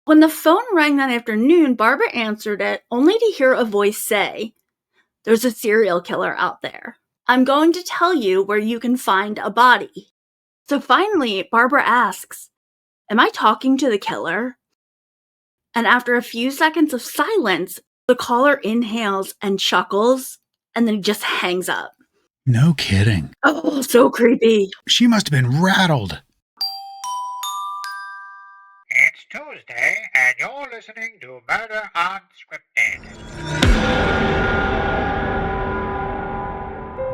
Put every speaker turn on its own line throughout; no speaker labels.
When the phone rang that afternoon, Barbara answered it only to hear a voice say, "There's a serial killer out there. I'm going to tell you where you can find a body." So finally, Barbara asks, "Am I talking to the killer?" And after a few seconds of silence, the caller inhales and chuckles, and then he just hangs up.
No kidding.
Oh, so creepy.
She must have been rattled.
It's Tuesday, and you're listening to Murder Unscripted.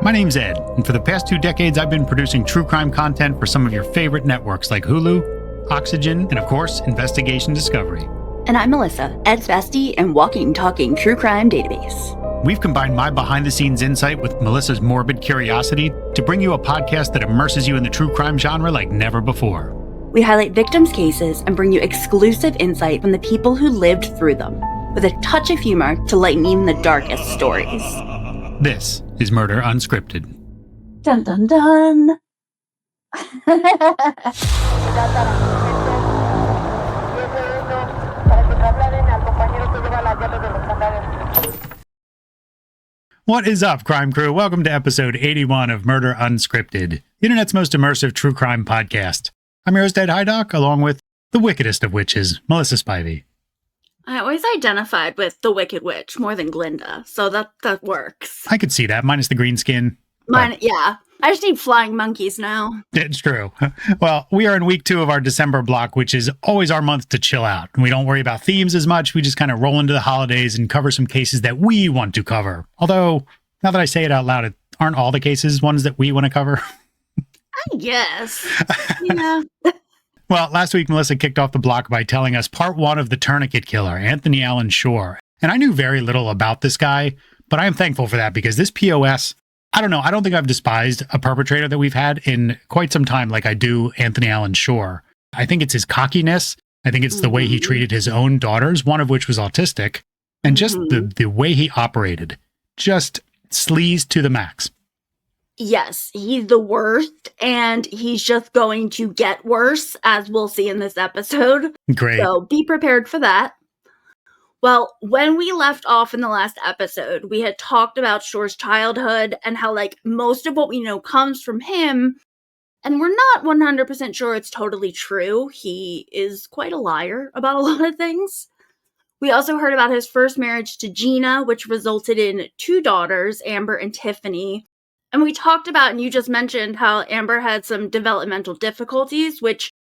My name's Ed, and for the past 2 decades, I've been producing true crime content for some of your favorite networks like Hulu, Oxygen, and of course, Investigation Discovery.
And I'm Melissa, Ed's bestie and walking, talking true crime database.
We've combined my behind-the-scenes insight with Melissa's morbid curiosity to bring you a podcast that immerses you in the true crime genre like never before.
We highlight victims' cases and bring you exclusive insight from the people who lived through them, with a touch of humor to lighten even the darkest stories.
This is Murder Unscripted.
Dun dun dun!
What is up, crime crew? Welcome to episode 81 of Murder Unscripted, the internet's most immersive true crime podcast. I'm your host, Ed Hydock, along with the wickedest of witches, Melissa Spivey.
I always identified with the Wicked Witch more than Glinda, so that works.
I could see that, minus the green skin.
Yeah. I just need flying monkeys now.
It's true. Well, we are in week 2 of our December block, which is always our month to chill out. We don't worry about themes as much. We just kind of roll into the holidays and cover some cases that we want to cover. Although, now that I say it out loud, aren't all the cases ones that we want to cover?
I guess. Yeah.
Well, last week, Melissa kicked off the block by telling us part 1 of the Tourniquet killer, Anthony Allen Shore. And I knew very little about this guy, but I am thankful for that because this POS, I don't know, I don't think I've despised a perpetrator that we've had in quite some time like I do Anthony Allen Shore. I think it's his cockiness. I think it's the way he treated his own daughters, one of which was autistic, and just the way he operated. Just sleaze to the max.
Yes, he's the worst, and he's just going to get worse, as we'll see in this episode.
Great.
So be prepared for that. Well, when we left off in the last episode, we had talked about Shore's childhood and how, most of what we know comes from him, and we're not 100% sure it's totally true. He is quite a liar about a lot of things. We also heard about his first marriage to Gina, which resulted in 2 daughters, Amber and Tiffany. And we talked about, and you just mentioned, how Amber had some developmental difficulties, which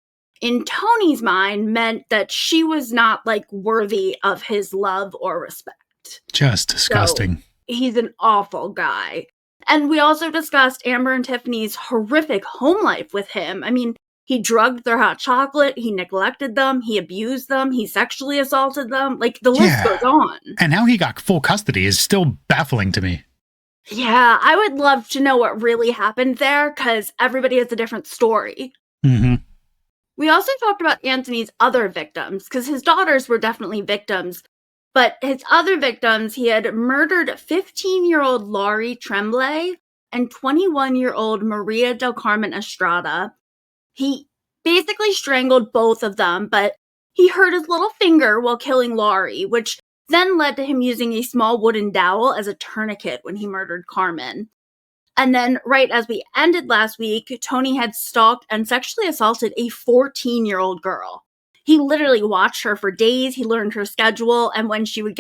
in Tony's mind meant that she was not, worthy of his love or respect.
Just disgusting.
So, he's an awful guy. And we also discussed Amber and Tiffany's horrific home life with him. I mean, he drugged their hot chocolate, he neglected them, he abused them, he sexually assaulted them. The list goes on.
And how he got full custody is still baffling to me.
Yeah, I would love to know what really happened there, because everybody has a different story.
Mm-hmm.
We also talked about Anthony's other victims, because his daughters were definitely victims, but his other victims, he had murdered 15-year-old Laurie Tremblay and 21-year-old Maria del Carmen Estrada. He basically strangled both of them, but he hurt his little finger while killing Laurie, which then led to him using a small wooden dowel as a tourniquet when he murdered Carmen. And then, right as we ended last week, Tony had stalked and sexually assaulted a 14-year-old girl. He literally watched her for days, he learned her schedule, and when she would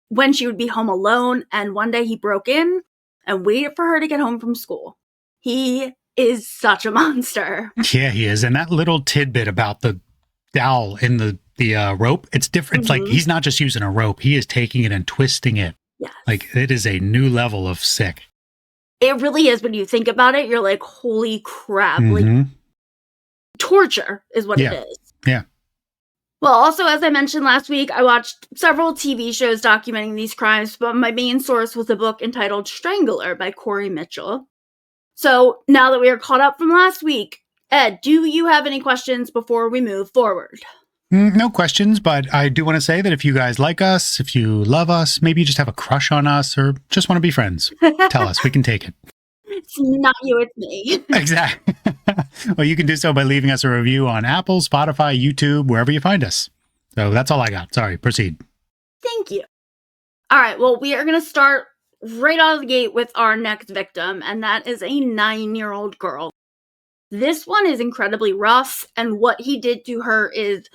when she would be home alone, and one day he broke in and waited for her to get home from school. He is such a monster.
Yeah, he is. And that little tidbit about the dowel in the rope, it's different. It's like he's not just using a rope, he is taking it and twisting it.
Yes.
It is a new level of sick.
It really is. When you think about it, you're like, holy crap. Torture is what it is.
Yeah.
Well, also, as I mentioned last week, I watched several TV shows documenting these crimes, but my main source was a book entitled Strangler by Corey Mitchell. So now that we are caught up from last week, Ed, do you have any questions before we move forward?
No questions, but I do want to say that if you guys like us, if you love us, maybe you just have a crush on us or just want to be friends, tell us. We can take it.
It's not you, it's me.
Exactly. Well, you can do so by leaving us a review on Apple, Spotify, YouTube, wherever you find us. So that's all I got. Sorry, proceed.
Thank you. All right, well, we are going to start right out of the gate with our next victim, and that is a 9-year-old girl. This one is incredibly rough, and what he did to her is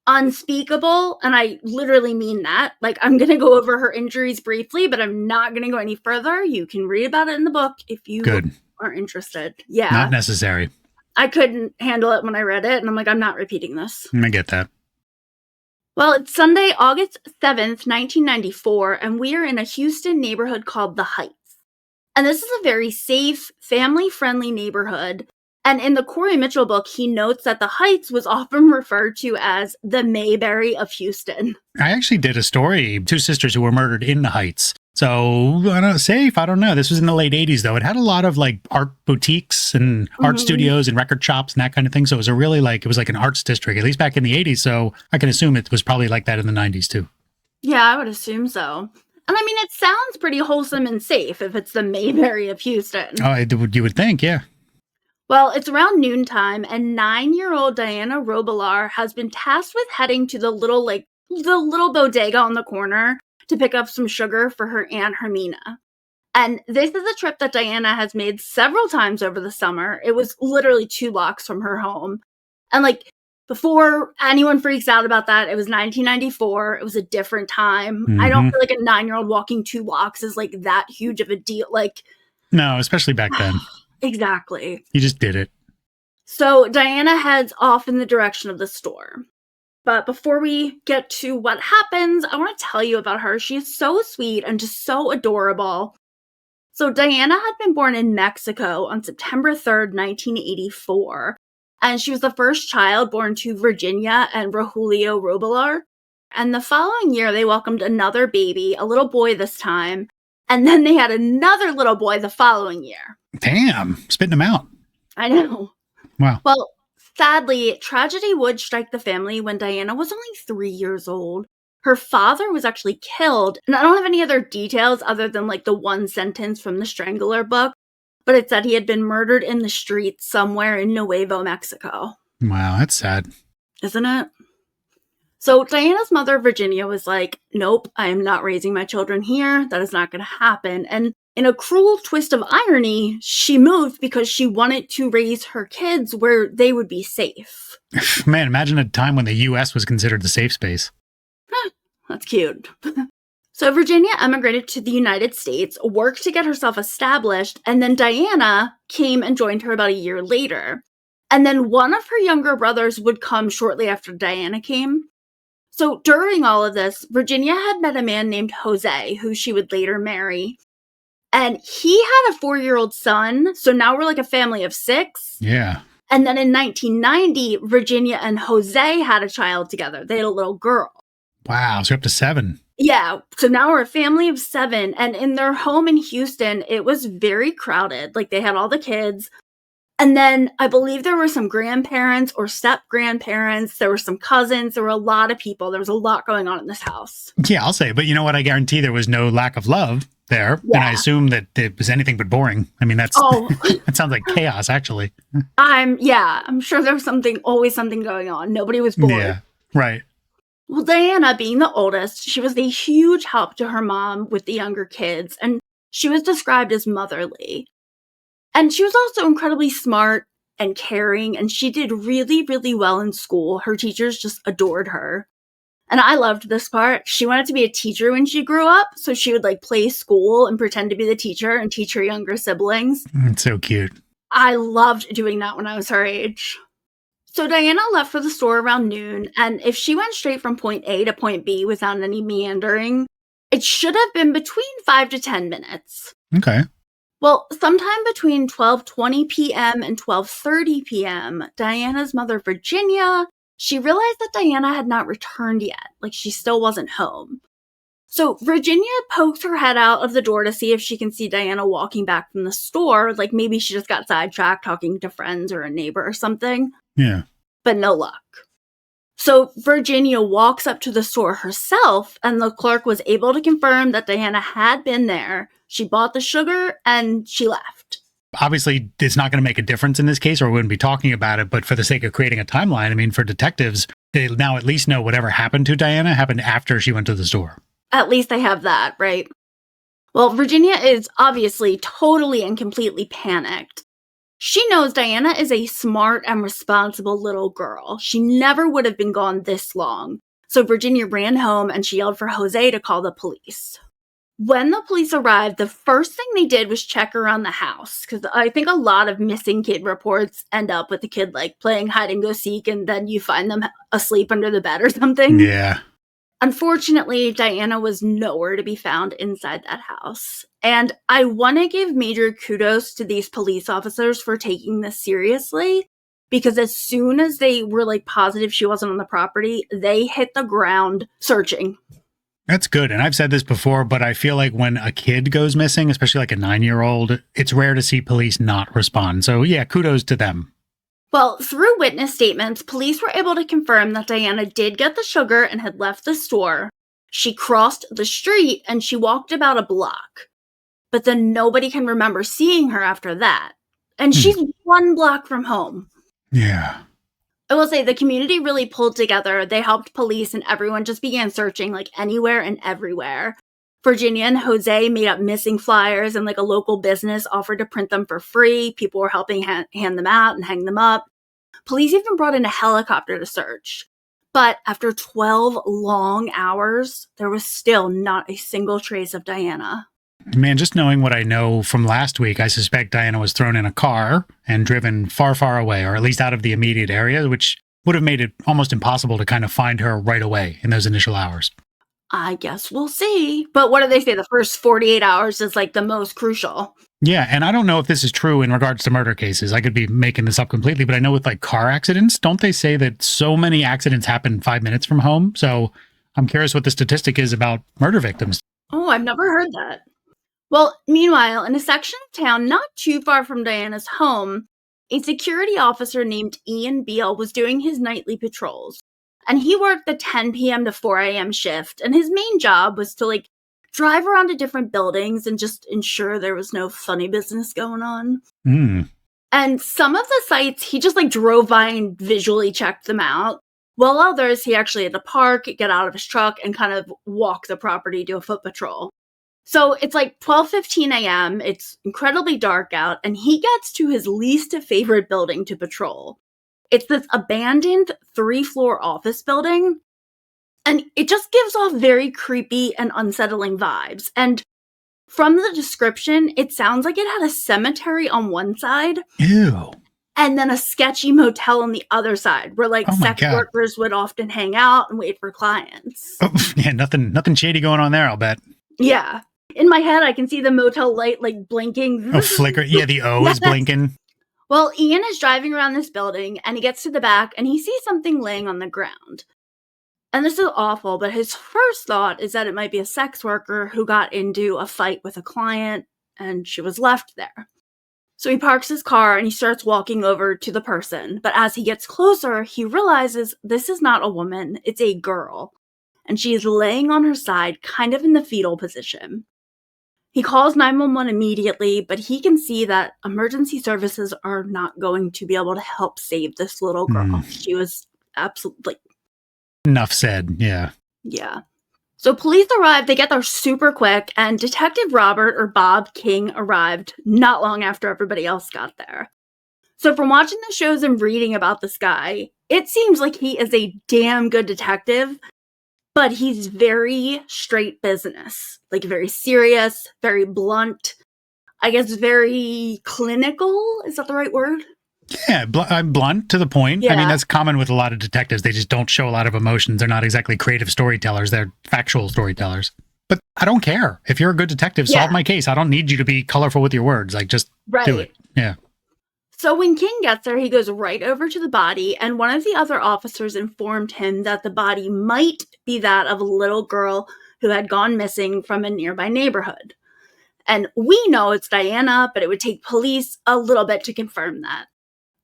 unspeakable, and I literally mean that. Like, I'm going to go over her injuries briefly, but I'm not going to go any further. You can read about it in the book if you are interested. Yeah.
Not necessary.
I couldn't handle it when I read it, and I'm like, I'm not repeating this.
I get that.
Well, it's Sunday, August 7th, 1994, and we are in a Houston neighborhood called The Heights. And this is a very safe, family-friendly neighborhood. And in the Corey Mitchell book, he notes that The Heights was often referred to as the Mayberry of Houston. I
actually did a story, 2 sisters who were murdered in The Heights. So, I don't know, safe, I don't know. This was in the late 80s, though. It had a lot of, like, art boutiques and art studios and record shops and that kind of thing. So it was it was like an arts district, at least back in the 80s. So I can assume it was probably like that in the 90s, too.
Yeah, I would assume so. And I mean, it sounds pretty wholesome and safe if it's the Mayberry of Houston.
Oh, you would think, yeah.
Well, it's around noontime, and 9-year-old Diana Robillar has been tasked with heading to the little bodega on the corner to pick up some sugar for her Aunt Hermina. And this is a trip that Diana has made several times over the summer. It was literally 2 blocks from her home. And like, before anyone freaks out about that, it was 1994. It was a different time. I don't feel like a 9-year-old walking 2 blocks is like that huge of a deal. Like,
no, especially back then.
Exactly.
You just did it.
So Diana heads off in the direction of the store. But before we get to what happens, I want to tell you about her. She's so sweet and just so adorable. So Diana had been born in Mexico on September 3rd, 1984. And she was the first child born to Virginia and Rogelio Robillar. And the following year, they welcomed another baby, a little boy this time. And then they had another little boy the following year.
Damn, spitting them out.
I know.
Wow.
Well, sadly, tragedy would strike the family when Diana was only 3 years old. Her father was actually killed, and I don't have any other details other than like the one sentence from the Strangler book, but it said he had been murdered in the streets somewhere in Nuevo Mexico.
Wow, that's sad.
Isn't it? So Diana's mother, Virginia, was like, nope, I am not raising my children here. That is not going to happen. And in a cruel twist of irony, she moved because she wanted to raise her kids where they would be safe.
Man, imagine a time when the U.S. was considered the safe space.
That's cute. So Virginia emigrated to the United States, worked to get herself established, and then Diana came and joined her about a year later. And then one of her younger brothers would come shortly after Diana came. So during all of this, Virginia had met a man named Jose, who she would later marry. And he had a 4-year-old son, so now we're like a family of 6.
Yeah.
And then in 1990, Virginia and Jose had a child together. They had a little girl.
Wow, so up to 7.
Yeah, so now we're a family of 7. And in their home in Houston, it was very crowded. Like, they had all the kids. And then I believe there were some grandparents or step-grandparents. There were some cousins. There were a lot of people. There was a lot going on in this house.
Yeah, I'll say. But you know what? I guarantee there was no lack of love there. Yeah. And I assume that it was anything but boring. I mean, that sounds like chaos, actually.
I'm sure there was always something going on. Nobody was bored.
Yeah, right.
Well, Diana, being the oldest, she was a huge help to her mom with the younger kids, and she was described as motherly. And she was also incredibly smart and caring, and she did really, really well in school. Her teachers just adored her. And I loved this part. She wanted to be a teacher when she grew up, so she would like play school and pretend to be the teacher and teach her younger siblings.
It's so cute.
I loved doing that when I was her age. So Diana left for the store around noon, and if she went straight from point A to point B without any meandering, it should have been between 5 to 10 minutes.
Okay.
Well, sometime between 12:20 p.m. and 12:30 p.m., Diana's mother, Virginia, she realized that Diana had not returned yet, like she still wasn't home. So Virginia pokes her head out of the door to see if she can see Diana walking back from the store, like maybe she just got sidetracked talking to friends or a neighbor or something.
Yeah.
But no luck. So Virginia walks up to the store herself, and the clerk was able to confirm that Diana had been there. She bought the sugar, and she left.
Obviously, it's not going to make a difference in this case, or we wouldn't be talking about it, but for the sake of creating a timeline, I mean, for detectives, They now at least know whatever happened to Diana happened after she went to the store.
At least they have that, right? Well, Virginia is obviously totally and completely panicked. She knows Diana is a smart and responsible little girl. She never would have been gone this long. So Virginia ran home and she yelled for Jose to call the police. When the police arrived, the first thing they did was check around the house, because I think a lot of missing kid reports end up with the kid like playing hide and go seek and then you find them asleep under the bed or something.
Yeah.
Unfortunately, Diana was nowhere to be found inside that house. And I want to give major kudos to these police officers for taking this seriously, because as soon as they were like positive she wasn't on the property, they hit the ground searching.
That's good. And I've said this before, but I feel like when a kid goes missing, especially like a 9-year-old, it's rare to see police not respond. So yeah, kudos to them.
Well, through witness statements, police were able to confirm that Diana did get the sugar and had left the store. She crossed the street and she walked about a block. But then nobody can remember seeing her after that. And she's 1 block from home.
Yeah.
I will say the community really pulled together. They helped police and everyone just began searching like anywhere and everywhere. Virginia and Jose made up missing flyers and like a local business offered to print them for free. People were helping hand them out and hang them up. Police even brought in a helicopter to search. But after 12 long hours, there was still not a single trace of Diana.
Man, just knowing what I know from last week, I suspect Diana was thrown in a car and driven far, far away, or at least out of the immediate area, which would have made it almost impossible to kind of find her right away in those initial hours.
I guess we'll see. But what do they say? The first 48 hours is like the most crucial.
Yeah, and I don't know if this is true in regards to murder cases. I could be making this up completely, but I know with like car accidents, don't they say that so many accidents happen 5 minutes from home? So I'm curious what the statistic is about murder victims.
Oh, I've never heard that. Well, meanwhile, in a section of town not too far from Diana's home, a security officer named Ian Beale was doing his nightly patrols. And he worked the 10 p.m. to 4 a.m. shift, and his main job was to, like, drive around to different buildings and just ensure there was no funny business going on. And some of the sites, he just, like, drove by and visually checked them out, while others, he actually had to park, get out of his truck, and kind of walk the property, do a foot patrol. So it's like 12:15 a.m., it's incredibly dark out, and he gets to his least favorite building to patrol. It's this abandoned 3-floor office building, and it just gives off very creepy and unsettling vibes. And from the description, it sounds like it had a cemetery on one side.
Ew.
And then a sketchy motel on the other side, where like sex workers would often hang out and wait for clients.
Oh, yeah, nothing shady going on there, I'll bet.
Yeah. In my head, I can see the motel light like blinking.
Oh, flicker. Yeah, the O is blinking.
Well, Ian is driving around this building, and he gets to the back, and he sees something laying on the ground. And this is awful, but his first thought is that it might be a sex worker who got into a fight with a client, and she was left there. So he parks his car, and he starts walking over to the person. But as he gets closer, he realizes this is not a woman, it's a girl. And she is laying on her side, kind of in the fetal position. He calls 911 immediately, but he can see that emergency services are not going to be able to help save this little girl. She was absolutely...
Enough said, yeah.
Yeah. So police arrive, they get there super quick, and Detective Robert, or Bob King, arrived not long after everybody else got there. So from watching the shows and reading about this guy, it seems like he is a damn good detective, but he's very straight business. Like, very serious, very blunt, I guess very clinical. Is that the right word?
Yeah, I'm blunt to the point.
Yeah.
I mean, that's common with a lot of detectives. They just don't show a lot of emotions. They're not exactly creative storytellers. They're factual storytellers. But I don't care. If you're a good detective, solve my case. I don't need you to be colorful with your words. Like, just do it. Yeah.
So when King gets there, he goes right over to the body, and one of the other officers informed him that the body might be that of a little girl who had gone missing from a nearby neighborhood. And we know it's Diana, but it would take police a little bit to confirm that.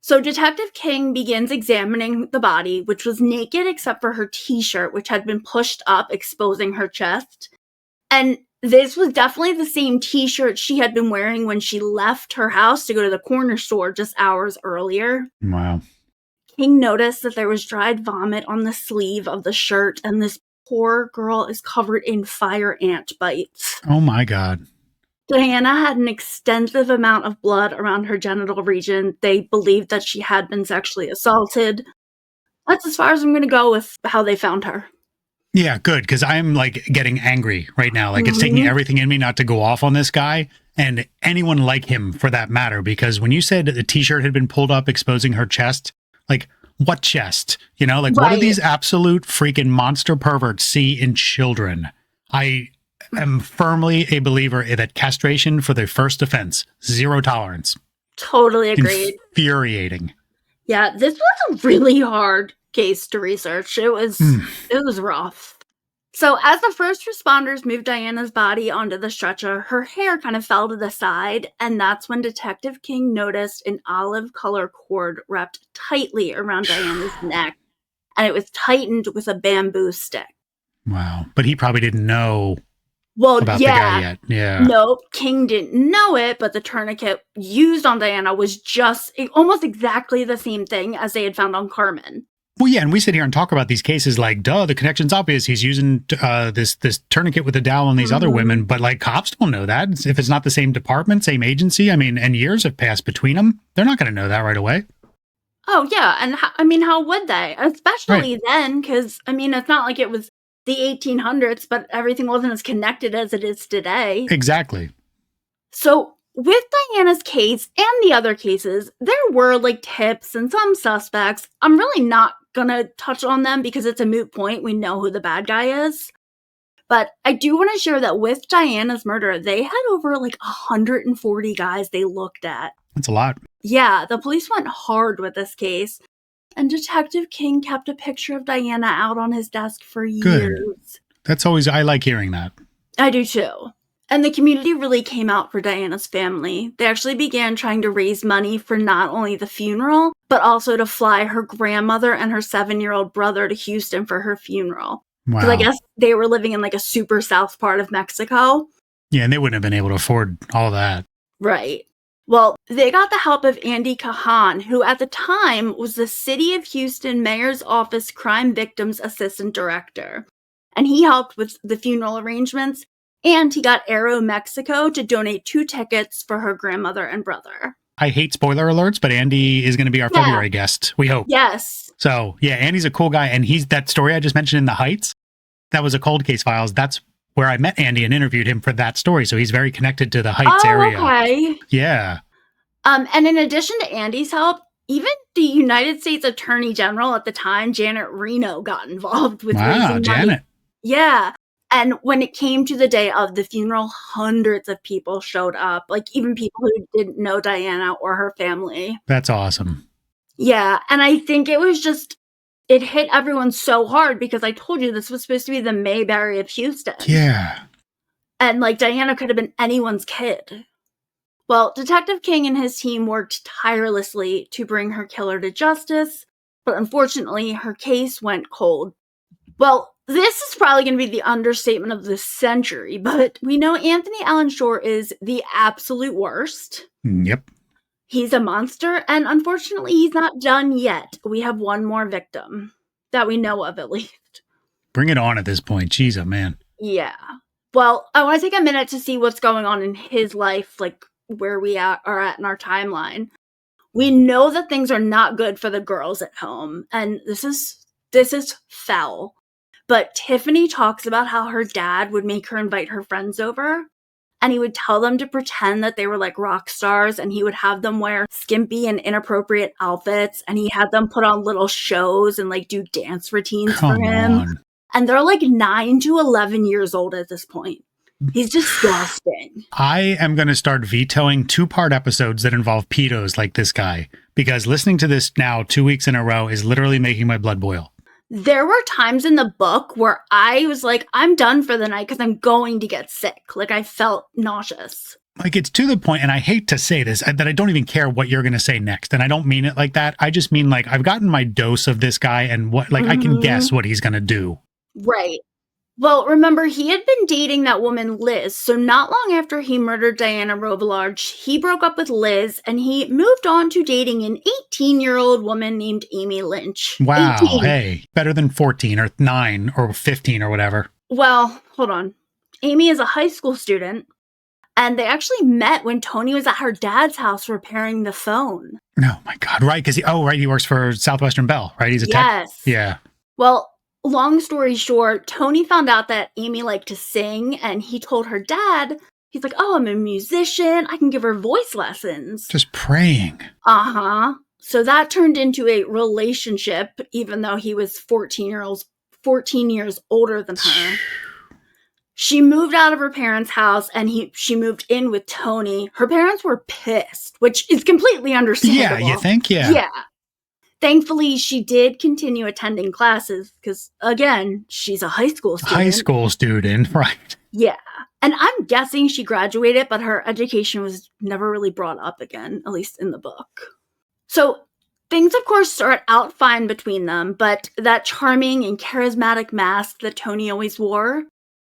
So Detective King begins examining the body, which was naked except for her t-shirt, which had been pushed up, exposing her chest. And this was definitely the same t-shirt she had been wearing when she left her house to go to the corner store just hours earlier.
Wow.
King noticed that there was dried vomit on the sleeve of the shirt, and this poor girl is covered in fire ant bites.
Oh my God.
Diana had an extensive amount of blood around her genital region. They believed that she had been sexually assaulted. That's as far as I'm going to go with how they found her.
Yeah, good, because I'm like getting angry right now. Like it's taking everything in me not to go off on this guy and anyone like him for that matter. Because when you said the t-shirt had been pulled up exposing her chest, like what chest? You know, like what do these absolute freaking monster perverts see in children? I am firmly a believer that castration for the first offense, 0 tolerance.
Totally agreed.
Infuriating.
Yeah, this was a really hard case to research. It was rough. So as the first responders moved Diana's body onto the stretcher, her hair kind of fell to the side, and that's when Detective King noticed an olive color cord wrapped tightly around Diana's neck, and it was tightened with a bamboo stick.
Wow. But he probably didn't know about the guy yet. Yeah.
Nope, King didn't know it, but the tourniquet used on Diana was just almost exactly the same thing as they had found on Carmen.
Well, yeah, and we sit here and talk about these cases like, duh, the connection's obvious. He's using this tourniquet with a dowel on these other women, but like cops don't know that. If it's not the same department, same agency, I mean, and years have passed between them, they're not going to know that right away.
Oh, yeah, and how would they? Especially then, because, it's not like it was the 1800s, but everything wasn't as connected as it is today.
Exactly.
So with Diana's case and the other cases, there were like tips and some suspects. I'm really not gonna touch on them because it's a moot point. We know who the bad guy is. But I do want to share that with Diana's murder, they had over like 140 guys they looked at.
That's a lot.
Yeah, the police went hard with this case. And Detective King kept a picture of Diana out on his desk for years.
Good. That's always, I like hearing that.
I do too. And the community really came out for Diana's family. They actually began trying to raise money for not only the funeral, but also to fly her grandmother and her 7-year-old brother to Houston for her funeral.
Wow.
Because I guess they were living in like a super south part of Mexico.
Yeah, and they wouldn't have been able to afford all that.
Right. Well, they got the help of Andy Cahan, who at the time was the City of Houston Mayor's Office Crime Victims Assistant Director. And he helped with the funeral arrangements, and he got Aero Mexico to donate 2 tickets for her grandmother and brother.
I hate spoiler alerts, but Andy is going to be our February guest, we hope.
Yes.
So, yeah, Andy's a cool guy, and he's that story I just mentioned in the Heights, that was a Cold Case Files. That's where I met Andy and interviewed him for that story, so he's very connected to the Heights area.
Okay.
Yeah.
And in addition to Andy's help, even the United States Attorney General at the time, Janet Reno, got involved with raising money.
Janet.
Yeah. And when it came to the day of the funeral, hundreds of people showed up, like even people who didn't know Diana or her family.
That's awesome.
Yeah. And I think it was just, it hit everyone so hard because I told you this was supposed to be the Mayberry of Houston.
Yeah.
And like Diana could have been anyone's kid. Well, Detective King and his team worked tirelessly to bring her killer to justice, but unfortunately, her case went cold. Well, this is probably going to be the understatement of the century, but we know Anthony Allen Shore is the absolute worst.
Yep.
He's a monster, and unfortunately, he's not done yet. We have one more victim that we know of, at least.
Bring it on at this point. Jeez, oh man.
Yeah. Well, I want to take a minute to see what's going on in his life, like where we are at in our timeline. We know that things are not good for the girls at home, and this is foul. But Tiffany talks about how her dad would make her invite her friends over, and he would tell them to pretend that they were like rock stars, and he would have them wear skimpy and inappropriate outfits, and he had them put on little shows and like do dance routines for him.
On.
And they're like 9 to 11 years old at this point. He's disgusting.
I am going to start vetoing 2-part episodes that involve pedos like this guy, because listening to this now 2 weeks in a row is literally making my blood boil.
There were times in the book where I was like, I'm done for the night because I'm going to get sick. Like I felt nauseous.
Like it's to the point, and I hate to say this, that I don't even care what you're going to say next. And I don't mean it like that. I just mean like I've gotten my dose of this guy and what, like I can guess what he's going to do.
Right. Well, remember, he had been dating that woman, Liz, so not long after he murdered Diana Robillar, he broke up with Liz, and he moved on to dating an 18-year-old woman named Amy Lynch.
Wow,
18.
hey, better than 14 or 9 or 15 or whatever.
Well, hold on. Amy is a high school student, and they actually met when Tony was at her dad's house repairing the phone.
Oh my God, right, because he works for Southwestern Bell, right? He's a tech?
Yes.
Yeah.
Well, long story short, Tony found out that Amy liked to sing, and he told her dad, he's like, oh, I'm a musician. I can give her voice lessons.
Just praying.
Uh-huh. So that turned into a relationship, even though he was 14 years older than her. She moved out of her parents' house, and she moved in with Tony. Her parents were pissed, which is completely understandable.
Yeah, you think? Yeah.
Yeah. Thankfully, she did continue attending classes because, again, she's a high school student.
High school student, right.
Yeah. And I'm guessing she graduated, but her education was never really brought up again, at least in the book. So things, of course, start out fine between them, but that charming and charismatic mask that Tony always wore,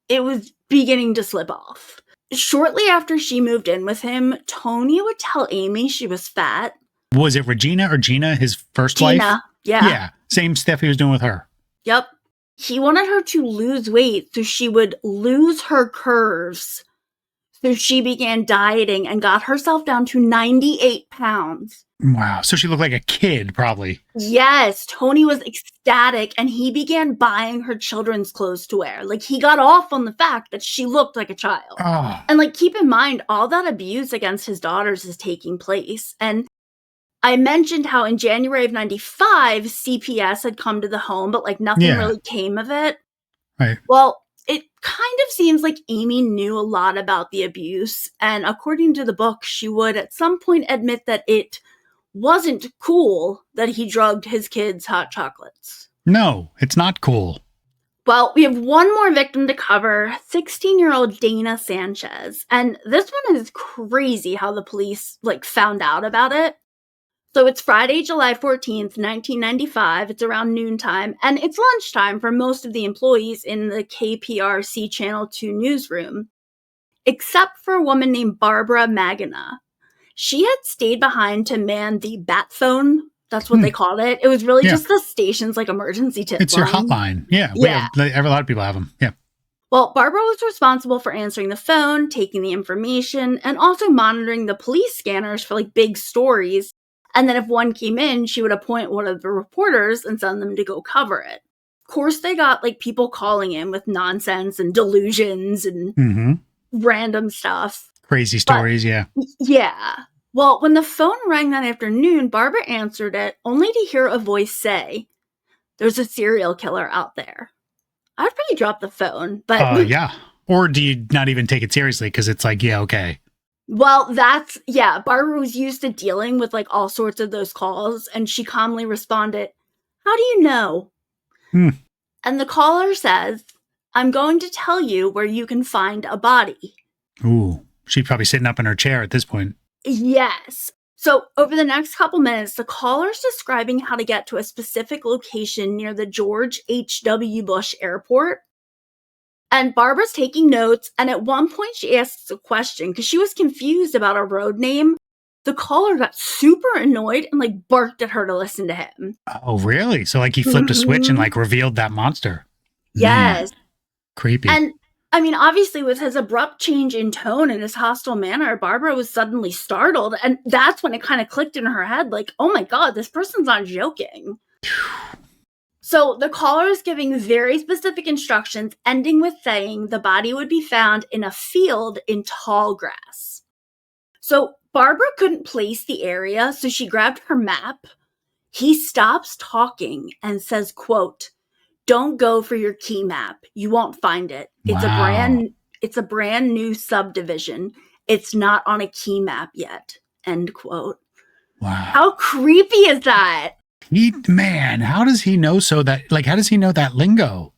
it was beginning to slip off. Shortly after she moved in with him, Tony would tell Amy she was fat.
Was it Regina or Gina, his first
Gina,
wife?
yeah.
Yeah, same stuff he was doing with her.
Yep. He wanted her to lose weight so she would lose her curves. So she began dieting and got herself down to 98 pounds.
Wow, so she looked like a kid, probably.
Yes, Tony was ecstatic, and he began buying her children's clothes to wear. Like, he got off on the fact that she looked like a child.
Oh.
And, like, keep in mind, all that abuse against his daughters is taking place. And I mentioned how in January of 95, CPS had come to the home, but, like, nothing really came of it.
Right.
Well, it kind of seems like Amy knew a lot about the abuse, and according to the book, she would at some point admit that it wasn't cool that he drugged his kids' hot chocolates.
No, it's not cool.
Well, we have one more victim to cover, 16-year-old Dana Sanchez, and this one is crazy how the police, like, found out about it. So it's Friday, July 14th, 1995. It's around noontime, and it's lunchtime for most of the employees in the KPRC Channel 2 newsroom, except for a woman named Barbara Magana. She had stayed behind to man the bat phone. That's what they called it. It was really just the station's, like, emergency tip
It's
line.
your hotline. Yeah. A lot of people have them. Yeah.
Well, Barbara was responsible for answering the phone, taking the information, and also monitoring the police scanners for, like, big stories. And then if one came in, she would appoint one of the reporters and send them to go cover it. Of course, they got, like, people calling in with nonsense and delusions and random stuff.
Crazy stories, yeah.
Yeah. Well, when the phone rang that afternoon, Barbara answered it only to hear a voice say, "There's a serial killer out there." I'd probably drop the phone, but...
yeah. Or do you not even take it seriously because it's like, yeah, okay.
Well, Barbara was used to dealing with, like, all sorts of those calls, and she calmly responded, "How do you know?" And the caller says, "I'm going to tell you where you can find a body."
Ooh, she's probably sitting up in her chair at this point.
Yes. So over the next couple minutes, the caller's describing how to get to a specific location near the George H.W. Bush Airport. And Barbara's taking notes, and at one point she asks a question because she was confused about a road name. The caller got super annoyed and, like, barked at her to listen to him.
Oh, really? So, like, he flipped a switch and, like, revealed that monster.
Yes.
Man. Creepy.
And, I mean, obviously with his abrupt change in tone and his hostile manner, Barbara was suddenly startled, and that's when it kind of clicked in her head, like, oh my god, this person's not joking. So the caller is giving very specific instructions, ending with saying the body would be found in a field in tall grass. So Barbara couldn't place the area, so she grabbed her map. He stops talking and says, quote, "Don't go for your key map. You won't find it. It's a brand new subdivision. It's not on a key map yet." End quote.
Wow.
How creepy is that?
How does he know how does he know that lingo?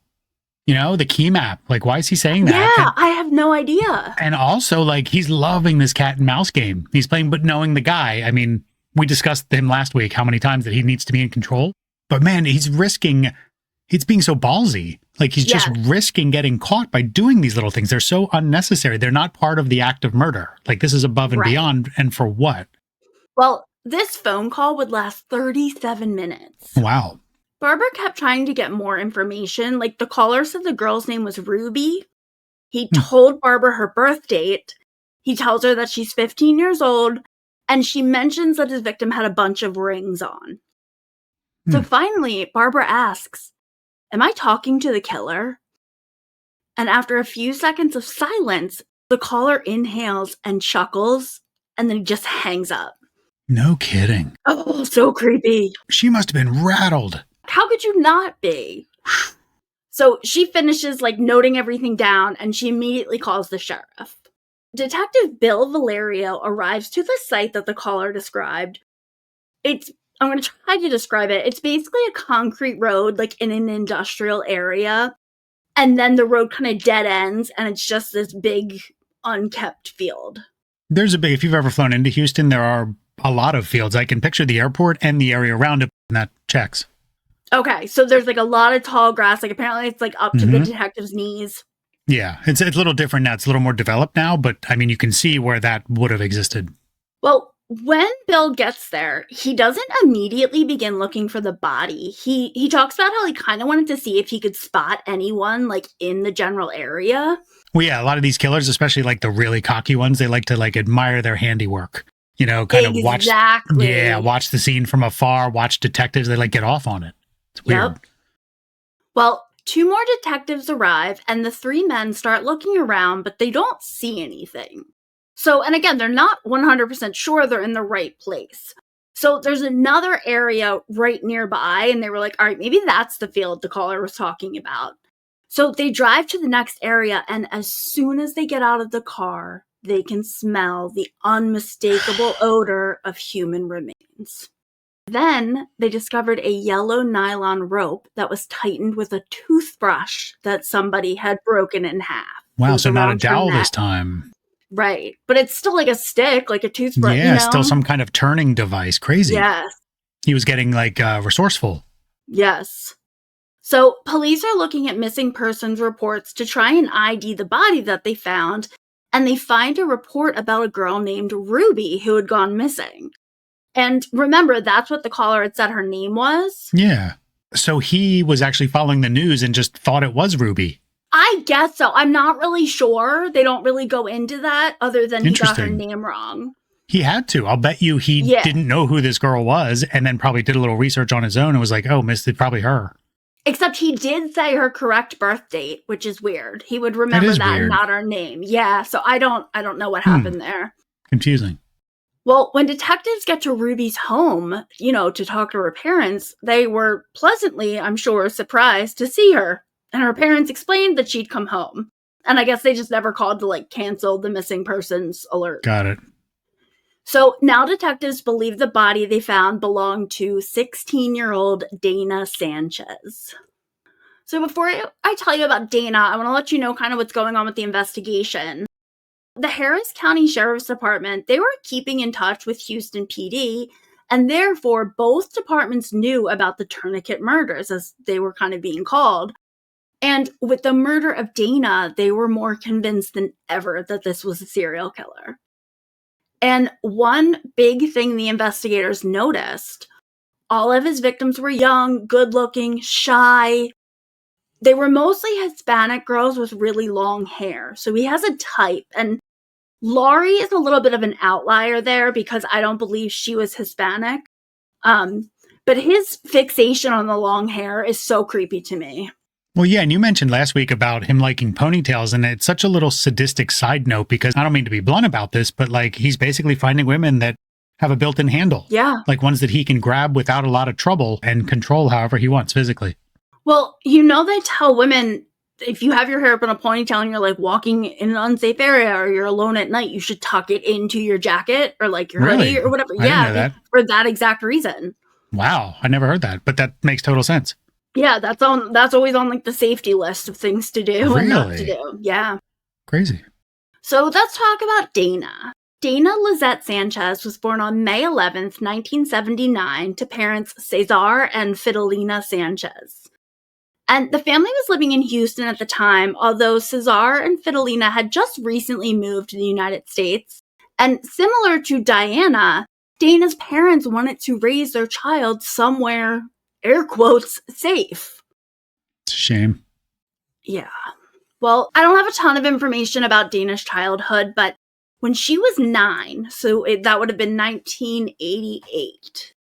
You know, the key map. Like, why is he saying that?
Yeah, I have no idea.
And also, like, he's loving this cat and mouse game. He's playing, but knowing the guy. I mean, we discussed him last week, how many times that he needs to be in control. But man, he's being so ballsy. Like he's just
Yes.
risking getting caught by doing these little things. They're so unnecessary. They're not part of the act of murder. Like this is above and
Right.
beyond. And for what?
Well, this phone call would last 37 minutes.
Wow.
Barbara kept trying to get more information. Like the caller said the girl's name was Ruby. He told Barbara her birth date. He tells her that she's 15 years old. And she mentions that his victim had a bunch of rings on. So finally, Barbara asks, "Am I talking to the killer?" And after a few seconds of silence, the caller inhales and chuckles, and then just hangs up.
No kidding.
Oh, so creepy.
She must have been rattled.
How could you not be? So she finishes noting everything down, and she immediately calls the sheriff. Detective Bill Valerio arrives to the site that the caller described. I'm going to try to describe it. It's basically a concrete road, in an industrial area. And then the road kind of dead ends, and it's just this big, unkept field.
If you've ever flown into Houston, there are a lot of fields. I can picture the airport and the area around it, and that checks.
Okay, so there's a lot of tall grass. Apparently it's up to the detective's knees.
Yeah, it's a little different now. It's a little more developed now, but I mean, you can see where that would have existed.
Well, when Bill gets there, he doesn't immediately begin looking for the body. He talks about how he kind of wanted to see if he could spot anyone in the general area.
Well, yeah, a lot of these killers, especially the really cocky ones, they like to admire their handiwork. Kind of watch the scene from afar, watch detectives. They get off on it. It's weird.
Yep. Well, 2 more detectives arrive, and the 3 men start looking around, but they don't see anything. So, and again, they're not 100% sure they're in the right place. So there's another area right nearby, and they were like, all right, maybe that's the field the caller was talking about. So they drive to the next area, and as soon as they get out of the car, they can smell the unmistakable odor of human remains. Then they discovered a yellow nylon rope that was tightened with a toothbrush that somebody had broken in half.
Wow, so not a dowel this time.
Right. But it's still a stick, a toothbrush.
Yeah, still some kind of turning device. Crazy.
Yes.
He was getting resourceful.
Yes. So police are looking at missing persons reports to try and ID the body that they found, and they find a report about a girl named Ruby who had gone missing. And remember, that's what the caller had said her name was?
Yeah. So he was actually following the news and just thought it was Ruby.
I guess so. I'm not really sure. They don't really go into that other than he got her name wrong.
He had to. I'll bet you he didn't know who this girl was and then probably did a little research on his own and was like, oh, missed it, probably her.
Except he did say her correct birth date, which is weird. He would remember that and not her name. Yeah, so I don't know what happened there.
Confusing.
Well, when detectives get to Ruby's home, to talk to her parents, they were pleasantly, I'm sure, surprised to see her. And her parents explained that she'd come home. And I guess they just never called to, cancel the missing persons alert.
Got it.
So now detectives believe the body they found belonged to 16-year-old Dana Sanchez. So before I tell you about Dana, I want to let you know kind of what's going on with the investigation. The Harris County Sheriff's Department, they were keeping in touch with Houston PD, and therefore both departments knew about the Tourniquet murders, as they were kind of being called. And with the murder of Dana, they were more convinced than ever that this was a serial killer. And one big thing the investigators noticed, all of his victims were young, good-looking, shy. They were mostly Hispanic girls with really long hair. So he has a type. And Laurie is a little bit of an outlier there because I don't believe she was Hispanic. But his fixation on the long hair is so creepy to me.
Well, yeah, and you mentioned last week about him liking ponytails, and it's such a little sadistic side note because I don't mean to be blunt about this, but he's basically finding women that have a built-in handle.
Yeah.
Ones that he can grab without a lot of trouble and control however he wants physically.
Well, they tell women, if you have your hair up in a ponytail and you're walking in an unsafe area or you're alone at night, you should tuck it into your jacket or your hoodie or whatever.
I didn't know that.
For that exact reason.
Wow, I never heard that, but that makes total sense.
Yeah, that's always on the safety list of things to do and not to do. Yeah.
Crazy.
So let's talk about Dana. Dana Lizette Sanchez was born on May 11th, 1979 to parents Cesar and Fidelina Sanchez. And the family was living in Houston at the time, although Cesar and Fidelina had just recently moved to the United States. And similar to Diana, Dana's parents wanted to raise their child somewhere, air quotes, safe.
It's a shame.
Yeah. Well, I don't have a ton of information about Dana's childhood, but when she was 9, that would have been 1988,